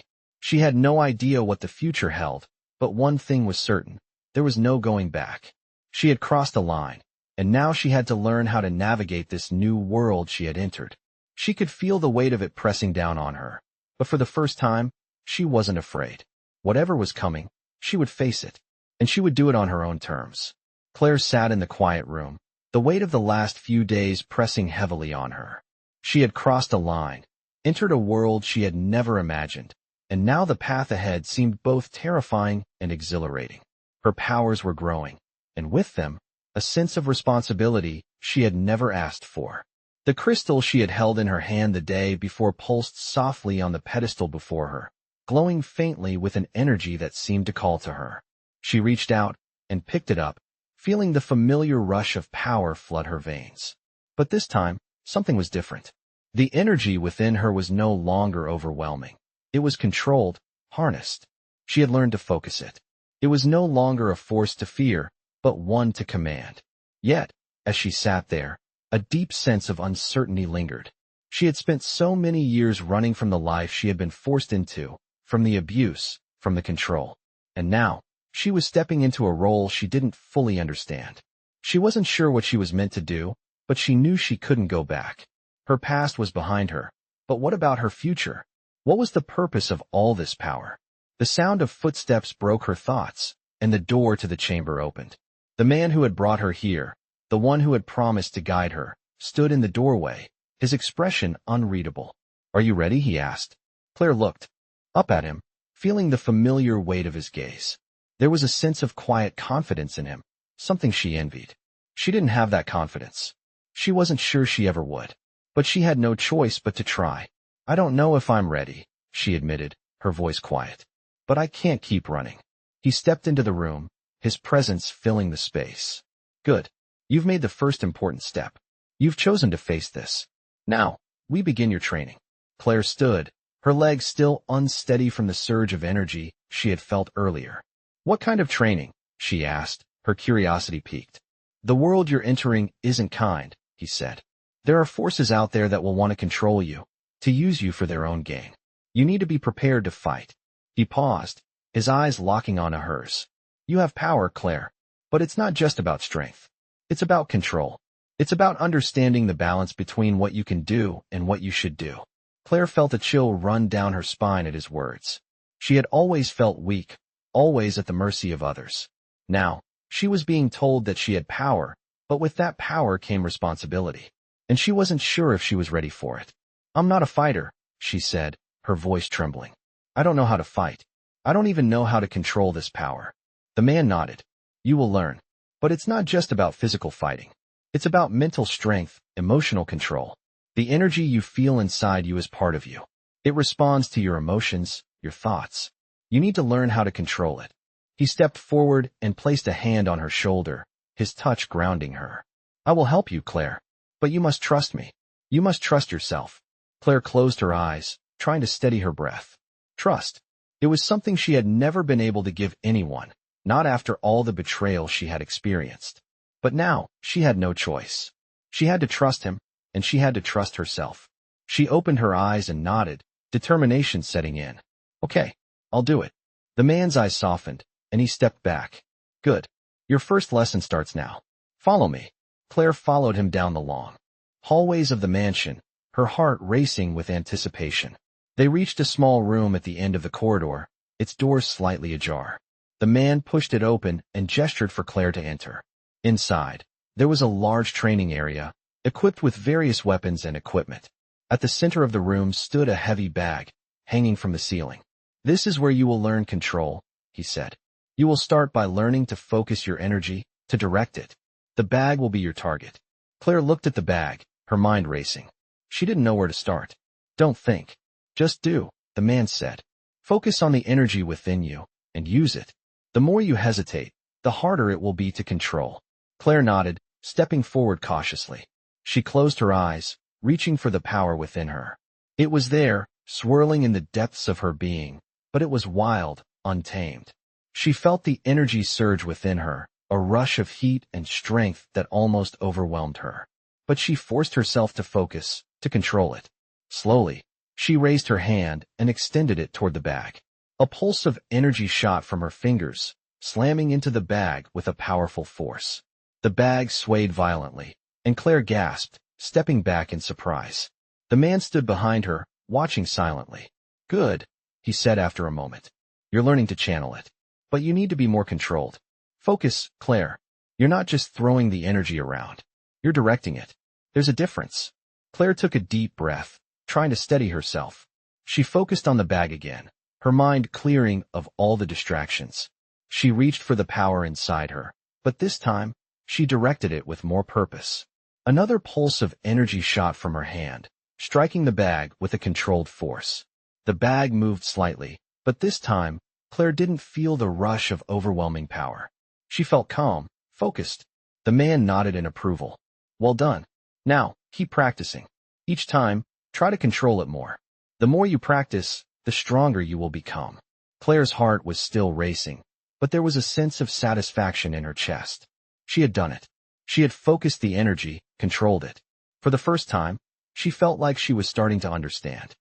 Speaker 1: She had no idea what the future held, but one thing was certain: there was no going back. She had crossed a line, and now she had to learn how to navigate this new world she had entered. She could feel the weight of it pressing down on her, but for the first time, she wasn't afraid. Whatever was coming, she would face it, and she would do it on her own terms. Claire sat in the quiet room, the weight of the last few days pressing heavily on her. She had crossed a line, entered a world she had never imagined, and now the path ahead seemed both terrifying and exhilarating. Her powers were growing, and with them, a sense of responsibility she had never asked for. The crystal she had held in her hand the day before pulsed softly on the pedestal before her, glowing faintly with an energy that seemed to call to her. She reached out and picked it up, feeling the familiar rush of power flood her veins. But this time, something was different. The energy within her was no longer overwhelming. It was controlled, harnessed. She had learned to focus it. It was no longer a force to fear, but one to command. Yet, as she sat there, a deep sense of uncertainty lingered. She had spent so many years running from the life she had been forced into, from the abuse, from the control. And now, she was stepping into a role she didn't fully understand. She wasn't sure what she was meant to do, but she knew she couldn't go back. Her past was behind her, but what about her future? What was the purpose of all this power? The sound of footsteps broke her thoughts, and the door to the chamber opened. The man who had brought her here, the one who had promised to guide her, stood in the doorway, his expression unreadable. "Are you ready?" he asked. Claire looked up at him, feeling the familiar weight of his gaze. There was a sense of quiet confidence in him, something she envied. She didn't have that confidence. She wasn't sure she ever would. But she had no choice but to try. "I don't know if I'm ready," she admitted, her voice quiet. "But I can't keep running." He stepped into the room, his presence filling the space. "Good. You've made the first important step. You've chosen to face this. Now, we begin your training." Claire stood, her legs still unsteady from the surge of energy she had felt earlier. "What kind of training?" she asked, her curiosity piqued. "The world you're entering isn't kind," he said. "There are forces out there that will want to control you, to use you for their own gain. You need to be prepared to fight." He paused, his eyes locking onto hers. "You have power, Claire, but it's not just about strength. It's about control. It's about understanding the balance between what you can do and what you should do." Claire felt a chill run down her spine at his words. She had always felt weak, always at the mercy of others. Now, she was being told that she had power, but with that power came responsibility. And she wasn't sure if she was ready for it. "I'm not a fighter," she said, her voice trembling. "I don't know how to fight. I don't even know how to control this power." The man nodded. "You will learn. But it's not just about physical fighting. It's about mental strength, emotional control. The energy you feel inside you is part of you. It responds to your emotions, your thoughts. You need to learn how to control it." He stepped forward and placed a hand on her shoulder, his touch grounding her. "I will help you, Claire. But you must trust me. You must trust yourself." Claire closed her eyes, trying to steady her breath. Trust. It was something she had never been able to give anyone, not after all the betrayal she had experienced. But now, she had no choice. She had to trust him, and she had to trust herself. She opened her eyes and nodded, determination setting in. Okay, I'll do it. The man's eyes softened, and he stepped back. Good. Your first lesson starts now. Follow me. Claire followed him down the long hallways of the mansion, her heart racing with anticipation. They reached a small room at the end of the corridor, its doors slightly ajar. The man pushed it open and gestured for Claire to enter. Inside, there was a large training area, equipped with various weapons and equipment. At the center of the room stood a heavy bag, hanging from the ceiling. This is where you will learn control, he said. You will start by learning to focus your energy, to direct it. The bag will be your target. Claire looked at the bag, her mind racing. She didn't know where to start. Don't think. Just do, the man said. Focus on the energy within you, and use it. The more you hesitate, the harder it will be to control. Claire nodded, stepping forward cautiously. She closed her eyes, reaching for the power within her. It was there, swirling in the depths of her being, but it was wild, untamed. She felt the energy surge within her, a rush of heat and strength that almost overwhelmed her. But she forced herself to focus, to control it. Slowly, she raised her hand and extended it toward the bag. A pulse of energy shot from her fingers, slamming into the bag with a powerful force. The bag swayed violently, and Claire gasped, stepping back in surprise. The man stood behind her, watching silently. Good, he said after a moment. You're learning to channel it. But you need to be more controlled. Focus, Claire. You're not just throwing the energy around. You're directing it. There's a difference. Claire took a deep breath, trying to steady herself. She focused on the bag again, her mind clearing of all the distractions. She reached for the power inside her, but this time, she directed it with more purpose. Another pulse of energy shot from her hand, striking the bag with a controlled force. The bag moved slightly, but this time, Claire didn't feel the rush of overwhelming power. She felt calm, focused. The man nodded in approval. Well done. Now, keep practicing. Each time, try to control it more. The more you practice, the stronger you will become. Claire's heart was still racing, but there was a sense of satisfaction in her chest. She had done it. She had focused the energy, controlled it. For the first time, she felt like she was starting to understand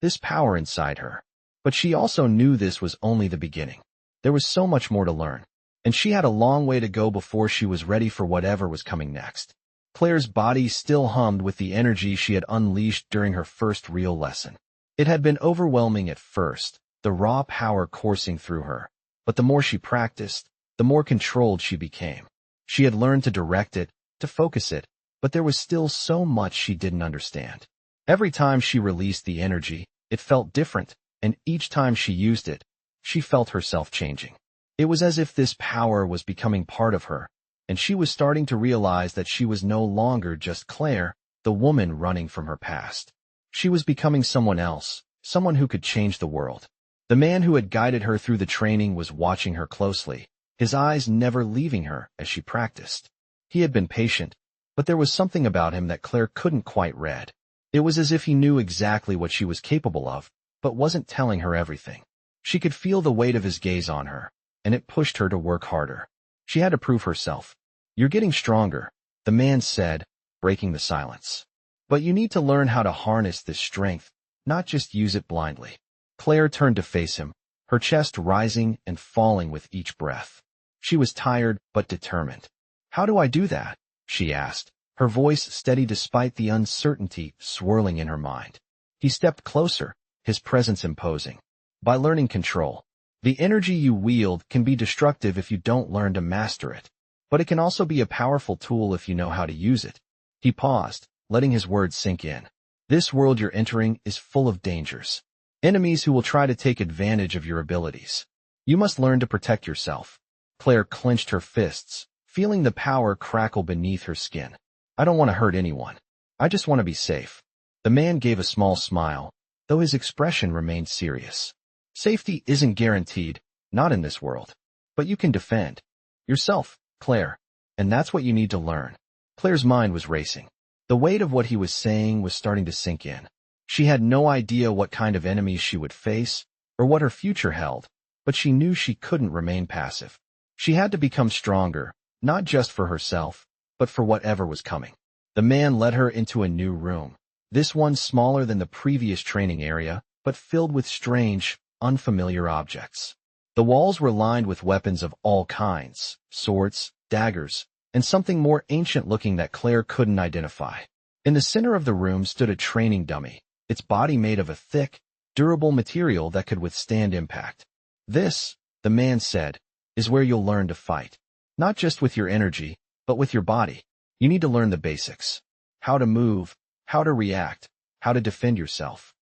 Speaker 1: this power inside her. But she also knew this was only the beginning. There was so much more to learn, and she had a long way to go before she was ready for whatever was coming next. Claire's body still hummed with the energy she had unleashed during her first real lesson. It had been overwhelming at first, the raw power coursing through her. But the more she practiced, the more controlled she became. She had learned to direct it, to focus it, but there was still so much she didn't understand. Every time she released the energy, it felt different. And each time she used it, she felt herself changing. It was as if this power was becoming part of her, and she was starting to realize that she was no longer just Claire, the woman running from her past. She was becoming someone else, someone who could change the world. The man who had guided her through the training was watching her closely, his eyes never leaving her as she practiced. He had been patient, but there was something about him that Claire couldn't quite read. It was as if he knew exactly what she was capable of, but wasn't telling her everything. She could feel the weight of his gaze on her, and it pushed her to work harder. She had to prove herself. You're getting stronger, the man said, breaking the silence. But you need to learn how to harness this strength, not just use it blindly. Claire turned to face him, her chest rising and falling with each breath. She was tired but determined. How do I do that? She asked, her voice steady despite the uncertainty swirling in her mind. He stepped closer, his presence imposing. By learning control. The energy you wield can be destructive if you don't learn to master it. But it can also be a powerful tool if you know how to use it. He paused, letting his words sink in. This world you're entering is full of dangers. Enemies who will try to take advantage of your abilities. You must learn to protect yourself. Claire clenched her fists, feeling the power crackle beneath her skin. I don't want to hurt anyone. I just want to be safe. The man gave a small smile, though his expression remained serious. Safety isn't guaranteed, not in this world. But you can defend yourself, Claire. And that's what you need to learn. Claire's mind was racing. The weight of what he was saying was starting to sink in. She had no idea what kind of enemies she would face, or what her future held, but she knew she couldn't remain passive. She had to become stronger, not just for herself, but for whatever was coming. The man led her into a new room, this one smaller than the previous training area, but filled with strange, unfamiliar objects. The walls were lined with weapons of all kinds, swords, daggers, and something more ancient-looking that Claire couldn't identify. In the center of the room stood a training dummy, its body made of a thick, durable material that could withstand impact. This, the man said, is where you'll learn to fight. Not just with your energy, but with your body. You need to learn the basics. How to move, how to react, how to defend yourself.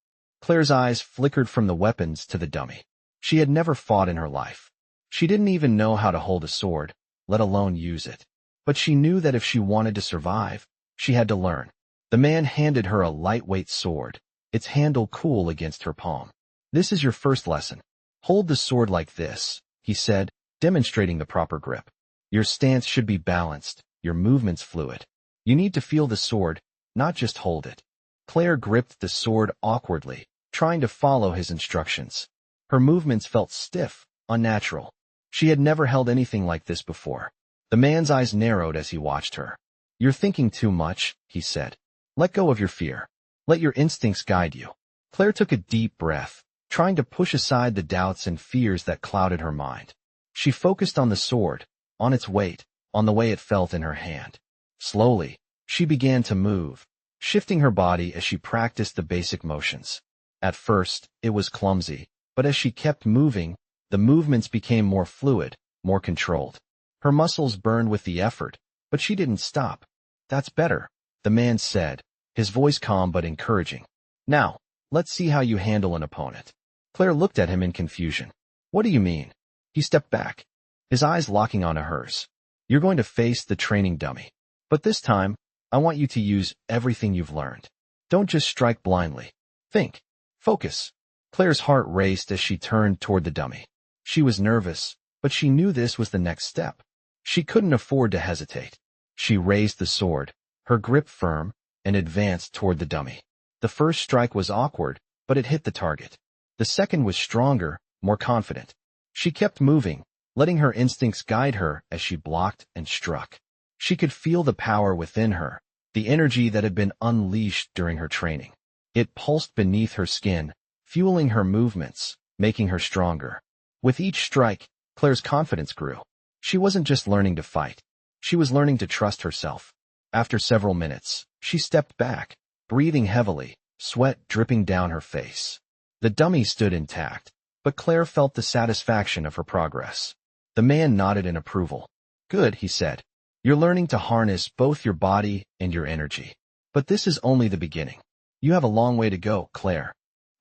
Speaker 1: Claire's eyes flickered from the weapons to the dummy. She had never fought in her life. She didn't even know how to hold a sword, let alone use it. But she knew that if she wanted to survive, she had to learn. The man handed her a lightweight sword, its handle cool against her palm. This is your first lesson. Hold the sword like this, he said, demonstrating the proper grip. Your stance should be balanced, your movements fluid. You need to feel the sword, not just hold it. Claire gripped the sword awkwardly, trying to follow his instructions. Her movements felt stiff, unnatural. She had never held anything like this before. The man's eyes narrowed as he watched her. You're thinking too much, he said. Let go of your fear. Let your instincts guide you. Claire took a deep breath, trying to push aside the doubts and fears that clouded her mind. She focused on the sword, on its weight, on the way it felt in her hand. Slowly, she began to move, shifting her body as she practiced the basic motions. At first, it was clumsy, but as she kept moving, the movements became more fluid, more controlled. Her muscles burned with the effort, but she didn't stop. That's better, the man said, his voice calm but encouraging. Now, let's see how you handle an opponent. Claire looked at him in confusion. What do you mean? He stepped back, his eyes locking onto hers. You're going to face the training dummy. But this time, I want you to use everything you've learned. Don't just strike blindly. Think. Focus. Claire's heart raced as she turned toward the dummy. She was nervous, but she knew this was the next step. She couldn't afford to hesitate. She raised the sword, her grip firm, and advanced toward the dummy. The first strike was awkward, but it hit the target. The second was stronger, more confident. She kept moving, letting her instincts guide her as she blocked and struck. She could feel the power within her, the energy that had been unleashed during her training. It pulsed beneath her skin, fueling her movements, making her stronger. With each strike, Claire's confidence grew. She wasn't just learning to fight. She was learning to trust herself. After several minutes, she stepped back, breathing heavily, sweat dripping down her face. The dummy stood intact, but Claire felt the satisfaction of her progress. The man nodded in approval. Good, he said. You're learning to harness both your body and your energy. But this is only the beginning. You have a long way to go, Claire.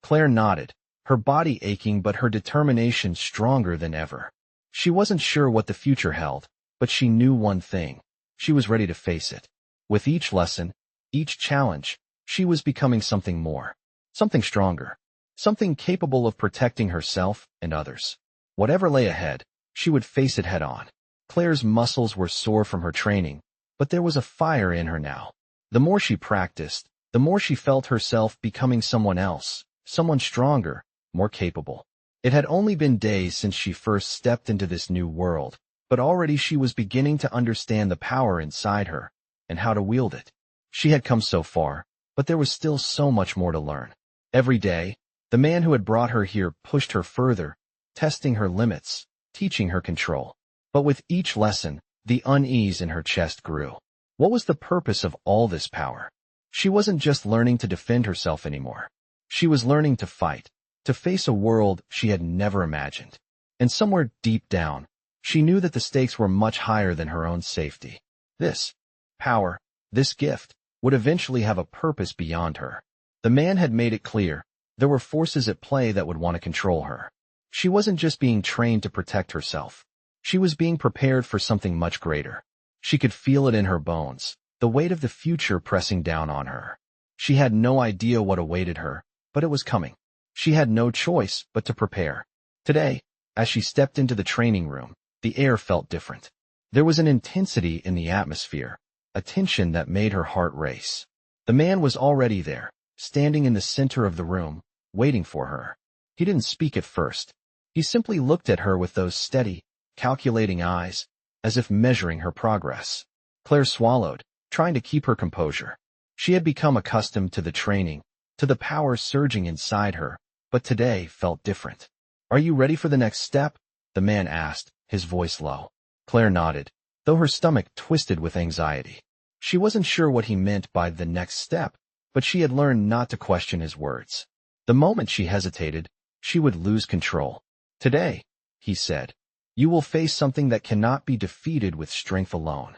Speaker 1: Claire nodded, her body aching but her determination stronger than ever. She wasn't sure what the future held, but she knew one thing. She was ready to face it. With each lesson, each challenge, she was becoming something more, something stronger, something capable of protecting herself and others. Whatever lay ahead, she would face it head-on. Claire's muscles were sore from her training, but there was a fire in her now. The more she practiced, the more she felt herself becoming someone else, someone stronger, more capable. It had only been days since she first stepped into this new world, but already she was beginning to understand the power inside her and how to wield it. She had come so far, but there was still so much more to learn. Every day, the man who had brought her here pushed her further, testing her limits, teaching her control. But with each lesson, the unease in her chest grew. What was the purpose of all this power? She wasn't just learning to defend herself anymore. She was learning to fight, to face a world she had never imagined. And somewhere deep down, she knew that the stakes were much higher than her own safety. This power, this gift, would eventually have a purpose beyond her. The man had made it clear, there were forces at play that would want to control her. She wasn't just being trained to protect herself. She was being prepared for something much greater. She could feel it in her bones, the weight of the future pressing down on her. She had no idea what awaited her, but it was coming. She had no choice but to prepare. Today, as she stepped into the training room, the air felt different. There was an intensity in the atmosphere, a tension that made her heart race. The man was already there, standing in the center of the room, waiting for her. He didn't speak at first. He simply looked at her with those steady, calculating eyes, as if measuring her progress. Claire swallowed, trying to keep her composure. She had become accustomed to the training, to the power surging inside her, but today felt different. "Are you ready for the next step?" the man asked, his voice low. Claire nodded, though her stomach twisted with anxiety. She wasn't sure what he meant by the next step, but she had learned not to question his words. The moment she hesitated, she would lose control. "Today," he said, "you will face something that cannot be defeated with strength alone."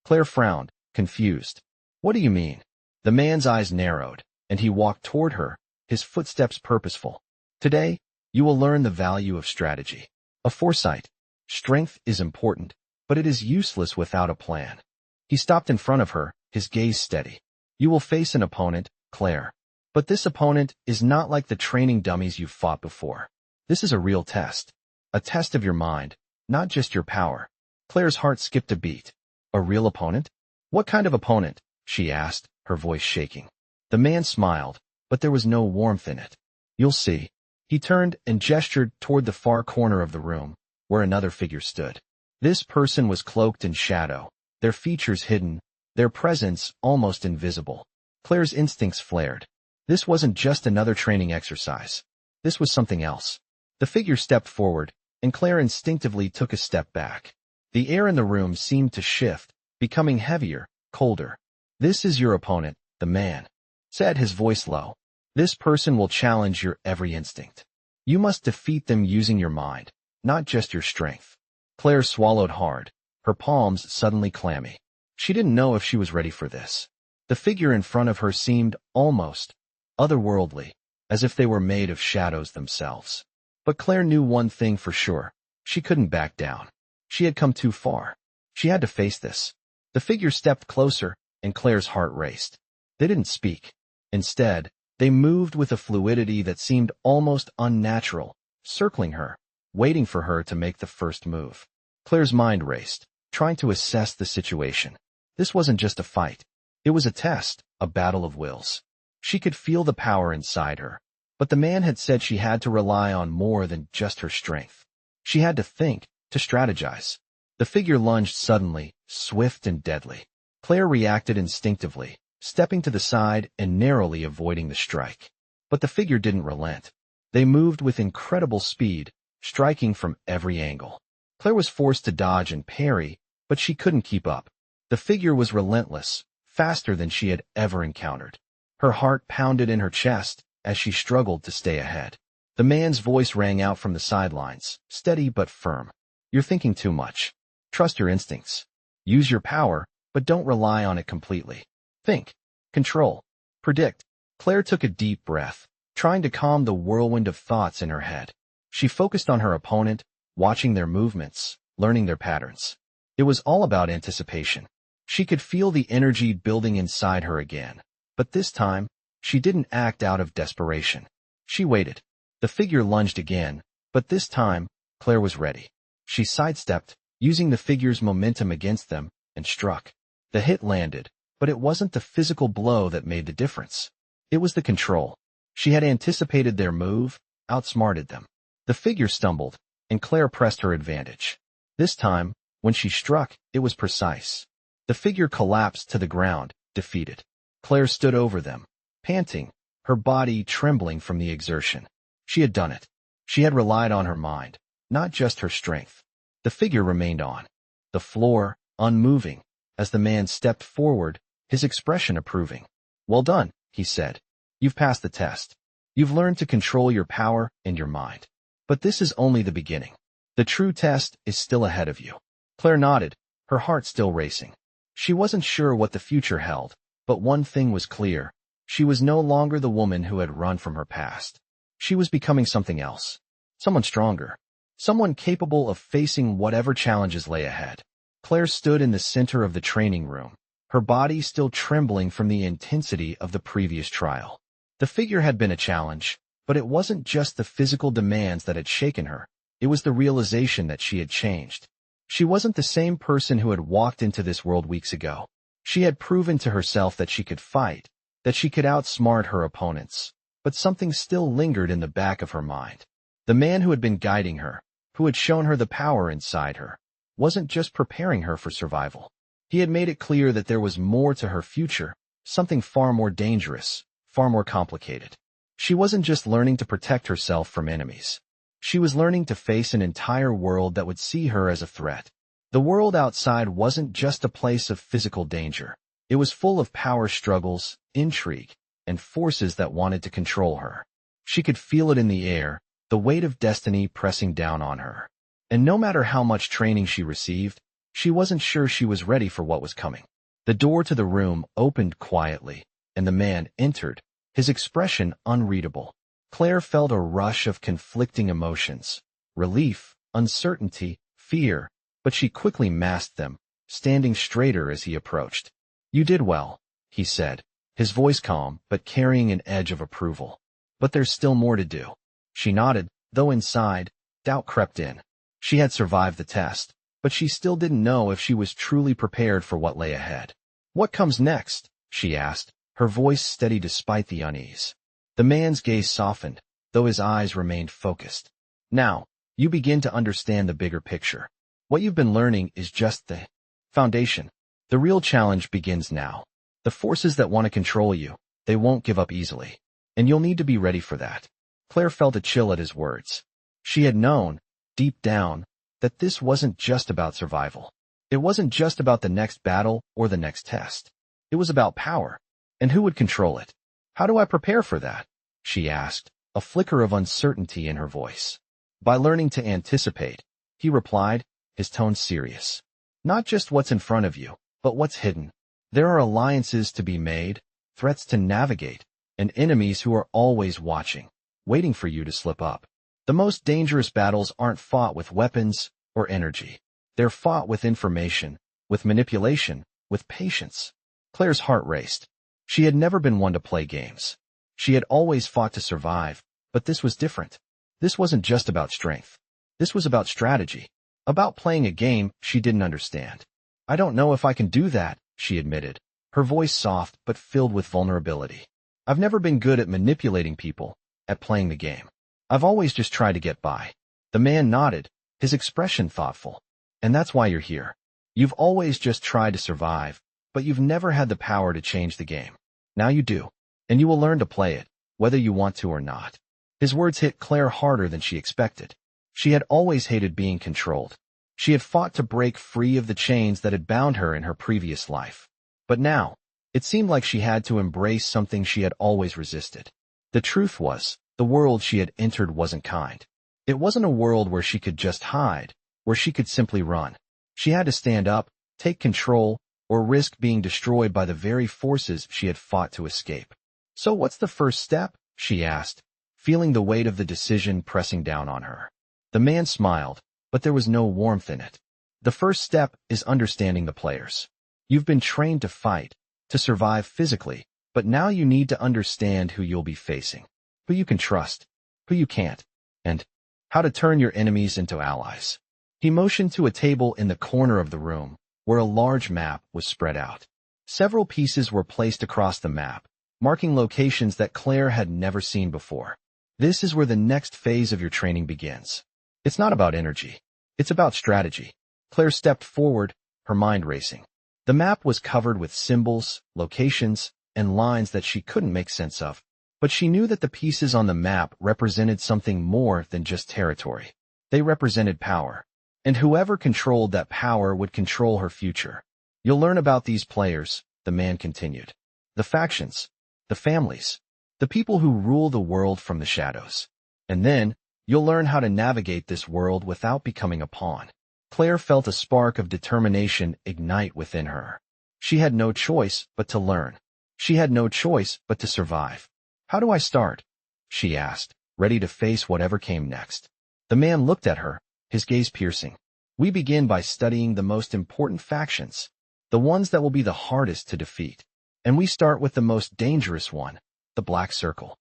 Speaker 1: Claire frowned, confused. "What do you mean?" The man's eyes narrowed, and he walked toward her, his footsteps purposeful. "Today, you will learn the value of strategy, of foresight. Strength is important, but it is useless without a plan." He stopped in front of her, his gaze steady. "You will face an opponent, Claire. But this opponent is not like the training dummies you've fought before. This is a real test. A test of your mind, not just your power." Claire's heart skipped a beat. "A real opponent? What kind of opponent?" she asked, her voice shaking. The man smiled, but there was no warmth in it. "You'll see." He turned and gestured toward the far corner of the room, where another figure stood. This person was cloaked in shadow, their features hidden, their presence almost invisible. Claire's instincts flared. This wasn't just another training exercise. This was something else. The figure stepped forward, and Claire instinctively took a step back. The air in the room seemed to shift, becoming heavier, colder. "This is your opponent," the man said, his voice low. "This person will challenge your every instinct. You must defeat them using your mind, not just your strength." Claire swallowed hard, her palms suddenly clammy. She didn't know if she was ready for this. The figure in front of her seemed almost otherworldly, as if they were made of shadows themselves. But Claire knew one thing for sure. She couldn't back down. She had come too far. She had to face this. The figure stepped closer, and Claire's heart raced. They didn't speak. Instead, they moved with a fluidity that seemed almost unnatural, circling her, waiting for her to make the first move. Claire's mind raced, trying to assess the situation. This wasn't just a fight. It was a test, a battle of wills. She could feel the power inside her, but the man had said she had to rely on more than just her strength. She had to think, to strategize. The figure lunged suddenly, swift and deadly. Claire reacted instinctively, stepping to the side and narrowly avoiding the strike. But the figure didn't relent. They moved with incredible speed, striking from every angle. Claire was forced to dodge and parry, but she couldn't keep up. The figure was relentless, faster than she had ever encountered. Her heart pounded in her chest as she struggled to stay ahead. The man's voice rang out from the sidelines, steady but firm. "You're thinking too much. Trust your instincts. Use your power, but don't rely on it completely. Think, control, predict." Claire took a deep breath, trying to calm the whirlwind of thoughts in her head. She focused on her opponent, watching their movements, learning their patterns. It was all about anticipation. She could feel the energy building inside her again. But this time, she didn't act out of desperation. She waited. The figure lunged again, but this time, Claire was ready. She sidestepped, using the figure's momentum against them, and struck. The hit landed, but it wasn't the physical blow that made the difference. It was the control. She had anticipated their move, outsmarted them. The figure stumbled, and Claire pressed her advantage. This time, when she struck, it was precise. The figure collapsed to the ground, defeated. Claire stood over them, panting, her body trembling from the exertion. She had done it. She had relied on her mind, not just her strength. The figure remained on the floor, unmoving, as the man stepped forward, his expression approving. "Well done," he said. "You've passed the test. You've learned to control your power and your mind. But this is only the beginning. The true test is still ahead of you." Claire nodded, her heart still racing. She wasn't sure what the future held, but one thing was clear. She was no longer the woman who had run from her past. She was becoming something else. Someone stronger. Someone capable of facing whatever challenges lay ahead. Claire stood in the center of the training room, her body still trembling from the intensity of the previous trial. The figure had been a challenge, but it wasn't just the physical demands that had shaken her. It was the realization that she had changed. She wasn't the same person who had walked into this world weeks ago. She had proven to herself that she could fight, that she could outsmart her opponents, but something still lingered in the back of her mind. The man who had been guiding her, who had shown her the power inside her, wasn't just preparing her for survival. He had made it clear that there was more to her future, something far more dangerous, far more complicated. She wasn't just learning to protect herself from enemies. She was learning to face an entire world that would see her as a threat. The world outside wasn't just a place of physical danger. It was full of power struggles, intrigue, and forces that wanted to control her. She could feel it in the air, the weight of destiny pressing down on her. And no matter how much training she received, she wasn't sure she was ready for what was coming. The door to the room opened quietly, and the man entered, his expression unreadable. Claire felt a rush of conflicting emotions, relief, uncertainty, fear, but she quickly masked them, standing straighter as he approached. "You did well," he said, his voice calm but carrying an edge of approval. "But there's still more to do." She nodded, though inside, doubt crept in. She had survived the test, but she still didn't know if she was truly prepared for what lay ahead. "What comes next?" she asked, her voice steady despite the unease. The man's gaze softened, though his eyes remained focused. "Now, you begin to understand the bigger picture. What you've been learning is just the foundation. The real challenge begins now. The forces that want to control you, they won't give up easily. And you'll need to be ready for that." Claire felt a chill at his words. She had known, deep down, that this wasn't just about survival. It wasn't just about the next battle or the next test. It was about power. And who would control it? "How do I prepare for that?" she asked, a flicker of uncertainty in her voice. "By learning to anticipate," he replied, his tone serious. "Not just what's in front of you, but what's hidden. There are alliances to be made, threats to navigate, and enemies who are always watching, waiting for you to slip up. The most dangerous battles aren't fought with weapons or energy. They're fought with information, with manipulation, with patience." Claire's heart raced. She had never been one to play games. She had always fought to survive, but this was different. This wasn't just about strength. This was about strategy, about playing a game she didn't understand. "I don't know if I can do that," she admitted, her voice soft but filled with vulnerability. "I've never been good at manipulating people, at playing the game. I've always just tried to get by." The man nodded, his expression thoughtful. "And that's why you're here. You've always just tried to survive, but you've never had the power to change the game. Now you do, and you will learn to play it, whether you want to or not." His words hit Claire harder than she expected. She had always hated being controlled. She had fought to break free of the chains that had bound her in her previous life. But now, it seemed like she had to embrace something she had always resisted. The truth was, the world she had entered wasn't kind. It wasn't a world where she could just hide, where she could simply run. She had to stand up, take control, or risk being destroyed by the very forces she had fought to escape. "So what's the first step?" she asked, feeling the weight of the decision pressing down on her. The man smiled, but there was no warmth in it. "The first step is understanding the players. You've been trained to fight, to survive physically, but now you need to understand who you'll be facing, who you can trust, who you can't, and how to turn your enemies into allies." He motioned to a table in the corner of the room, where a large map was spread out. Several pieces were placed across the map, marking locations that Claire had never seen before. "This is where the next phase of your training begins. It's not about energy. It's about strategy." Claire stepped forward, her mind racing. The map was covered with symbols, locations, and lines that she couldn't make sense of, but she knew that the pieces on the map represented something more than just territory. They represented power. And whoever controlled that power would control her future. "You'll learn about these players," the man continued. "The factions, the families, the people who rule the world from the shadows. And then, you'll learn how to navigate this world without becoming a pawn." Claire felt a spark of determination ignite within her. She had no choice but to learn. She had no choice but to survive. "How do I start?" she asked, ready to face whatever came next. The man looked at her, his gaze piercing. "We begin by studying the most important factions, the ones that will be the hardest to defeat. And we start with the most dangerous one, the Black Circle."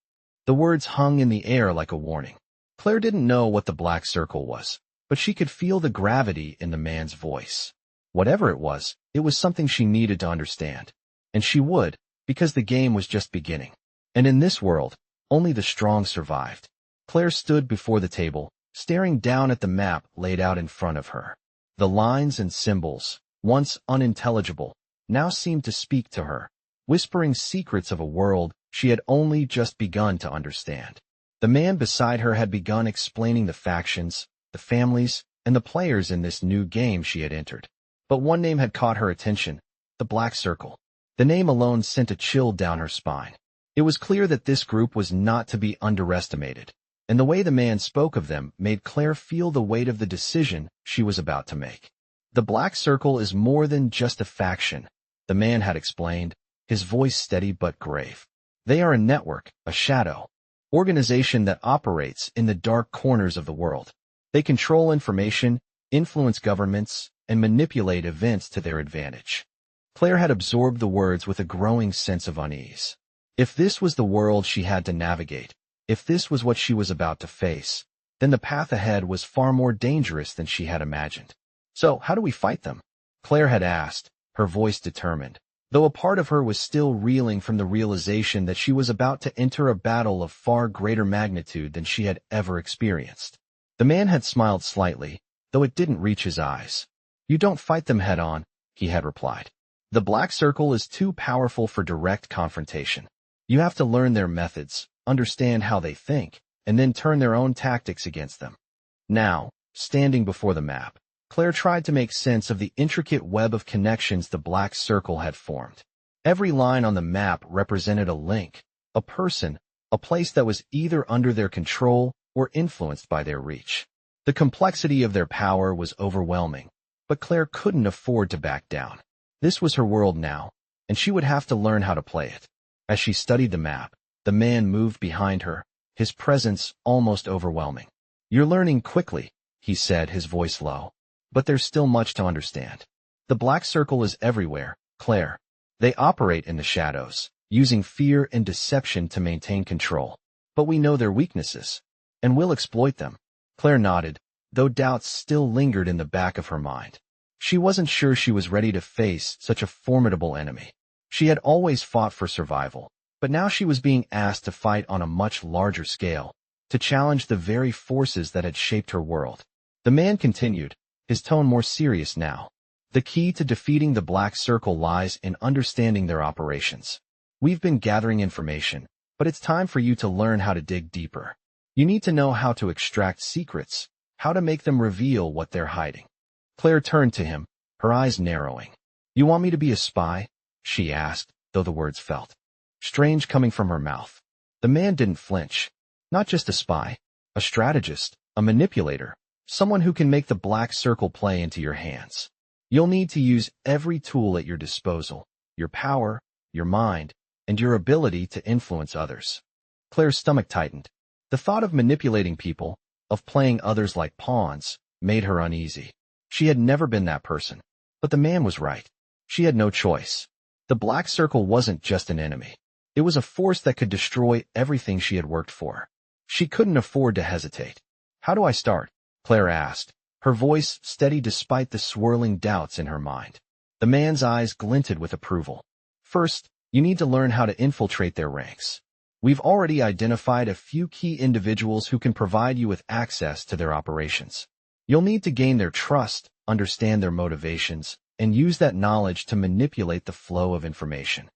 Speaker 1: The words hung in the air like a warning. Claire didn't know what the Black Circle was, but she could feel the gravity in the man's voice. Whatever it was something she needed to understand. And she would, because the game was just beginning. And in this world, only the strong survived. Claire stood before the table, staring down at the map laid out in front of her. The lines and symbols, once unintelligible, now seemed to speak to her, whispering secrets of a world she had only just begun to understand. The man beside her had begun explaining the factions, the families, and the players in this new game she had entered. But one name had caught her attention, the Black Circle. The name alone sent a chill down her spine. It was clear that this group was not to be underestimated, and the way the man spoke of them made Claire feel the weight of the decision she was about to make. The Black Circle is more than just a faction, the man had explained, his voice steady but grave. They are a network, a shadow organization that operates in the dark corners of the world. They control information, influence governments, and manipulate events to their advantage. Claire had absorbed the words with a growing sense of unease. If this was the world she had to navigate, if this was what she was about to face, then the path ahead was far more dangerous than she had imagined. So, how do we fight them? Claire had asked, her voice determined, though a part of her was still reeling from the realization that she was about to enter a battle of far greater magnitude than she had ever experienced. The man had smiled slightly, though it didn't reach his eyes. You don't fight them head-on, he had replied. The Black Circle is too powerful for direct confrontation. You have to learn their methods, understand how they think, and then turn their own tactics against them. Now, standing before the map, Claire tried to make sense of the intricate web of connections the Black Circle had formed. Every line on the map represented a link, a person, a place that was either under their control or influenced by their reach. The complexity of their power was overwhelming, but Claire couldn't afford to back down. This was her world now, and she would have to learn how to play it. As she studied the map, the man moved behind her, his presence almost overwhelming. You're learning quickly, he said, his voice low. But there's still much to understand. The Black Circle is everywhere, Claire. They operate in the shadows, using fear and deception to maintain control. But we know their weaknesses, and we'll exploit them. Claire nodded, though doubts still lingered in the back of her mind. She wasn't sure she was ready to face such a formidable enemy. She had always fought for survival, but now she was being asked to fight on a much larger scale, to challenge the very forces that had shaped her world. The man continued, his tone more serious now. The key to defeating the Black Circle lies in understanding their operations. We've been gathering information, but it's time for you to learn how to dig deeper. You need to know how to extract secrets, how to make them reveal what they're hiding. Claire turned to him, her eyes narrowing. You want me to be a spy? She asked, though the words felt strange coming from her mouth. The man didn't flinch. Not just a spy, a strategist, a manipulator. Someone who can make the Black Circle play into your hands. You'll need to use every tool at your disposal, your power, your mind, and your ability to influence others. Claire's stomach tightened. The thought of manipulating people, of playing others like pawns, made her uneasy. She had never been that person. But the man was right. She had no choice. The Black Circle wasn't just an enemy. It was a force that could destroy everything she had worked for. She couldn't afford to hesitate. How do I start? Claire asked, her voice steady despite the swirling doubts in her mind. The man's eyes glinted with approval. First, you need to learn how to infiltrate their ranks. We've already identified a few key individuals who can provide you with access to their operations. You'll need to gain their trust, understand their motivations, and use that knowledge to manipulate the flow of information.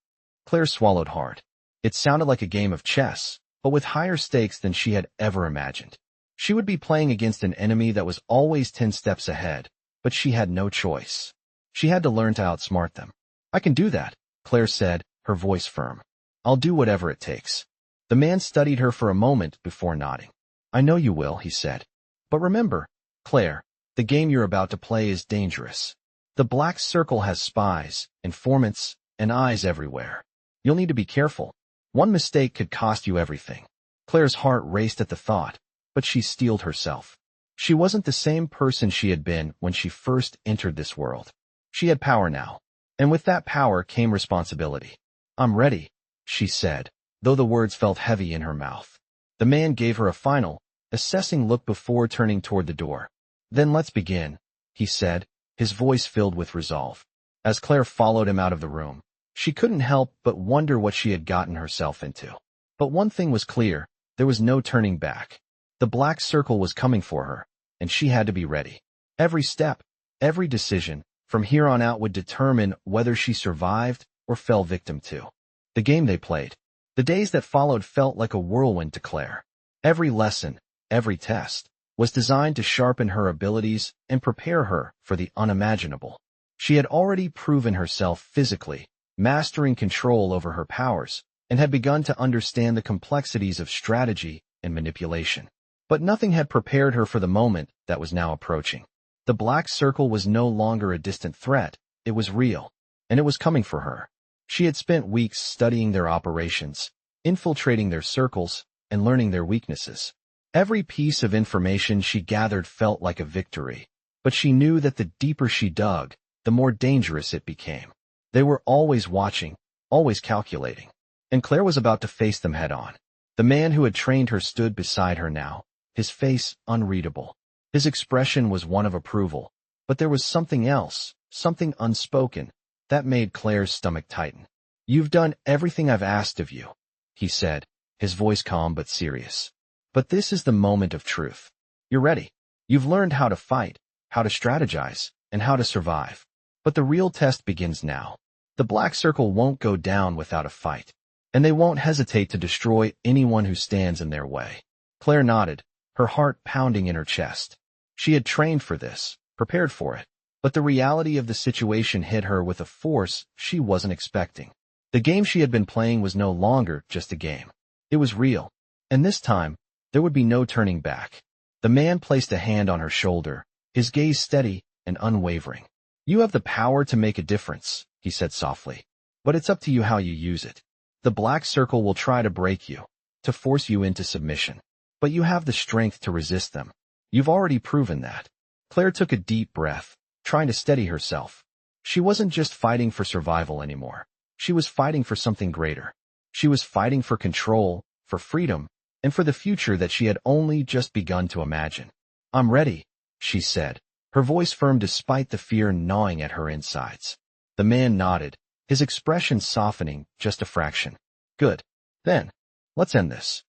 Speaker 1: Claire swallowed hard. It sounded like a game of chess, but with higher stakes than she had ever imagined. She would be playing against an enemy that was always 10 steps ahead, but she had no choice. She had to learn to outsmart them. I can do that, Claire said, her voice firm. I'll do whatever it takes. The man studied her for a moment before nodding. I know you will, he said. But remember, Claire, the game you're about to play is dangerous. The Black Circle has spies, informants, and eyes everywhere. You'll need to be careful. One mistake could cost you everything. Claire's heart raced at the thought, but she steeled herself. She wasn't the same person she had been when she first entered this world. She had power now, and with that power came responsibility. I'm ready, she said, though the words felt heavy in her mouth. The man gave her a final, assessing look before turning toward the door. Then let's begin, he said, his voice filled with resolve. As Claire followed him out of the room, she couldn't help but wonder what she had gotten herself into. But one thing was clear, there was no turning back. The Black Circle was coming for her, and she had to be ready. Every step, Every decision, from here on out, would determine whether she survived or fell victim to the game they played. The days that followed felt like a whirlwind to Claire. Every lesson, every test, was designed to sharpen her abilities and prepare her for the unimaginable. She had already proven herself physically, mastering control over her powers, and had begun to understand the complexities of strategy and manipulation. But nothing had prepared her for the moment that was now approaching. The Black Circle was no longer a distant threat, it was real, and it was coming for her. She had spent weeks studying their operations, infiltrating their circles, and learning their weaknesses. Every piece of information she gathered felt like a victory, but she knew that the deeper she dug, the more dangerous it became. They were always watching, always calculating, and Claire was about to face them head-on. The man who had trained her stood beside her now, his face unreadable. His expression was one of approval, but there was something else, something unspoken, that made Claire's stomach tighten. "You've done everything I've asked of you," he said, his voice calm but serious. "But this is the moment of truth. You're ready. You've learned how to fight, how to strategize, and how to survive. But the real test begins now. The Black Circle won't go down without a fight, and they won't hesitate to destroy anyone who stands in their way." Claire nodded, her heart pounding in her chest. She had trained for this, prepared for it, but the reality of the situation hit her with a force she wasn't expecting. The game she had been playing was no longer just a game. It was real, and this time, there would be no turning back. The man placed a hand on her shoulder, his gaze steady and unwavering. "You have the power to make a difference," he said softly, "but it's up to you how you use it. The Black Circle will try to break you, to force you into submission, but you have the strength to resist them. You've already proven that." Claire took a deep breath, trying to steady herself. She wasn't just fighting for survival anymore. She was fighting for something greater. She was fighting for control, for freedom, and for the future that she had only just begun to imagine. "I'm ready," she said, her voice firm despite the fear gnawing at her insides. The man nodded, his expression softening just a fraction. "Good. Then, let's end this."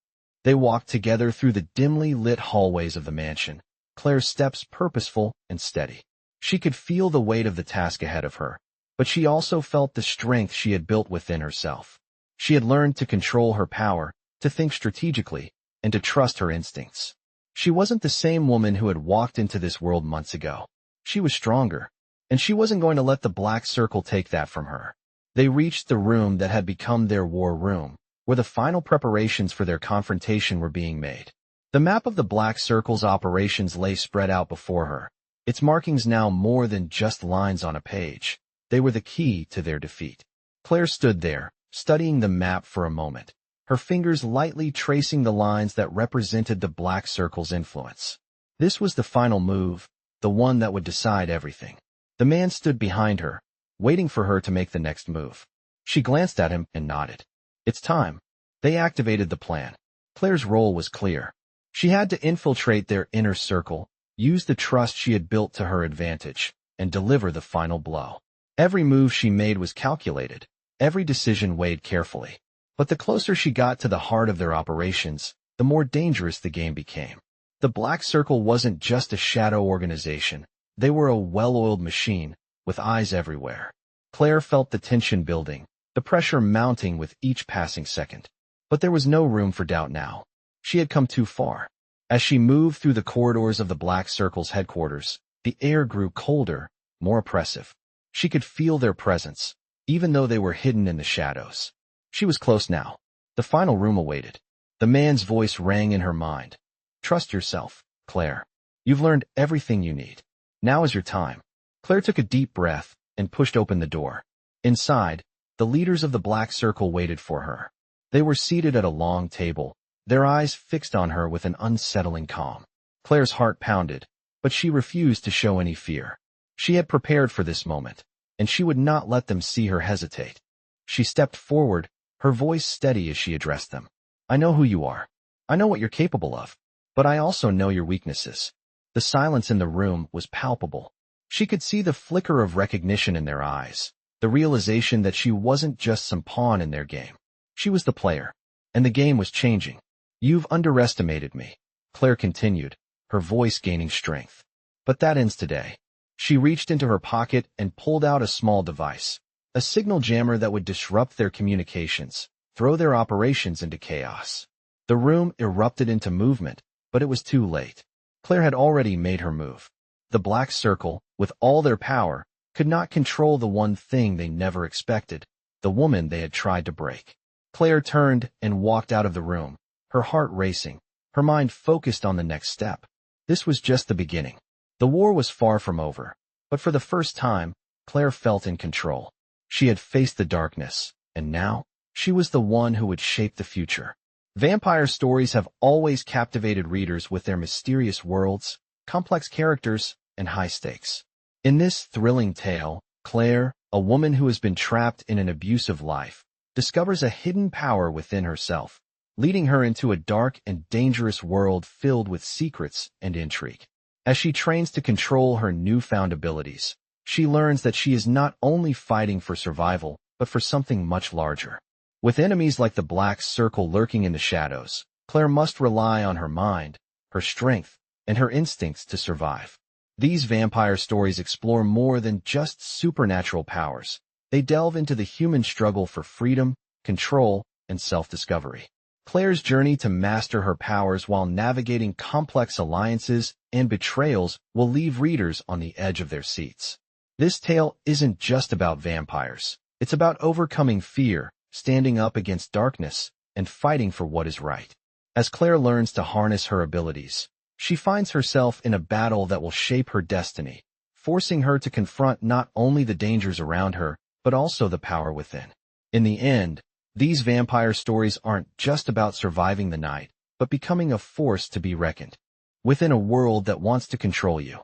Speaker 1: They walked together through the dimly lit hallways of the mansion, Claire's steps purposeful and steady. She could feel the weight of the task ahead of her, but she also felt the strength she had built within herself. She had learned to control her power, to think strategically, and to trust her instincts. She wasn't the same woman who had walked into this world months ago. She was stronger, and she wasn't going to let the Black Circle take that from her. They reached the room that had become their war room, where the final preparations for their confrontation were being made. The map of the Black Circle's operations lay spread out before her, its markings now more than just lines on a page. They were the key to their defeat. Claire stood there, studying the map for a moment, her fingers lightly tracing the lines that represented the Black Circle's influence. This was the final move, the one that would decide everything. The man stood behind her, waiting for her to make the next move. She glanced at him and nodded. "It's time." They activated the plan. Claire's role was clear. She had to infiltrate their inner circle, use the trust she had built to her advantage, and deliver the final blow. Every move she made was calculated, every decision weighed carefully. But the closer she got to the heart of their operations, the more dangerous the game became. The Black Circle wasn't just a shadow organization. They were a well-oiled machine, with eyes everywhere. Claire felt the tension building, the pressure mounting with each passing second. But there was no room for doubt now. She had come too far. As she moved through the corridors of the Black Circle's headquarters, the air grew colder, more oppressive. She could feel their presence, even though they were hidden in the shadows. She was close now. The final room awaited. The man's voice rang in her mind. "Trust yourself, Claire. You've learned everything you need. Now is your time." Claire took a deep breath and pushed open the door. Inside, the leaders of the Black Circle waited for her. They were seated at a long table, their eyes fixed on her with an unsettling calm. Claire's heart pounded, but she refused to show any fear. She had prepared for this moment, and she would not let them see her hesitate. She stepped forward, her voice steady as she addressed them. "I know who you are. I know what you're capable of, but I also know your weaknesses." The silence in the room was palpable. She could see the flicker of recognition in their eyes, the realization that she wasn't just some pawn in their game. She was the player, and the game was changing. "You've underestimated me," Claire continued, her voice gaining strength. "But that ends today. She reached into her pocket and pulled out a small device, a signal jammer that would disrupt their communications, throw their operations into chaos. The room erupted into movement, but it was too late. Claire had already made her move. The Black Circle, with all their power, could not control the one thing they never expected, the woman they had tried to break. Claire turned and walked out of the room, her heart racing, her mind focused on the next step. This was just the beginning. The war was far from over, but for the first time, Claire felt in control. She had faced the darkness, and now, she was the one who would shape the future. Vampire stories have always captivated readers with their mysterious worlds, complex characters, and high stakes. In this thrilling tale, Claire, a woman who has been trapped in an abusive life, discovers a hidden power within herself, leading her into a dark and dangerous world filled with secrets and intrigue. As she trains to control her newfound abilities, she learns that she is not only fighting for survival, but for something much larger. With enemies like the Black Circle lurking in the shadows, Claire must rely on her mind, her strength, and her instincts to survive. These vampire stories explore more than just supernatural powers. They delve into the human struggle for freedom, control, and self-discovery. Claire's journey to master her powers while navigating complex alliances and betrayals will leave readers on the edge of their seats. This tale isn't just about vampires. It's about overcoming fear, standing up against darkness, and fighting for what is right. As Claire learns to harness her abilities, she finds herself in a battle that will shape her destiny, forcing her to confront not only the dangers around her, but also the power within. In the end, these vampire stories aren't just about surviving the night, but becoming a force to be reckoned within a world that wants to control you.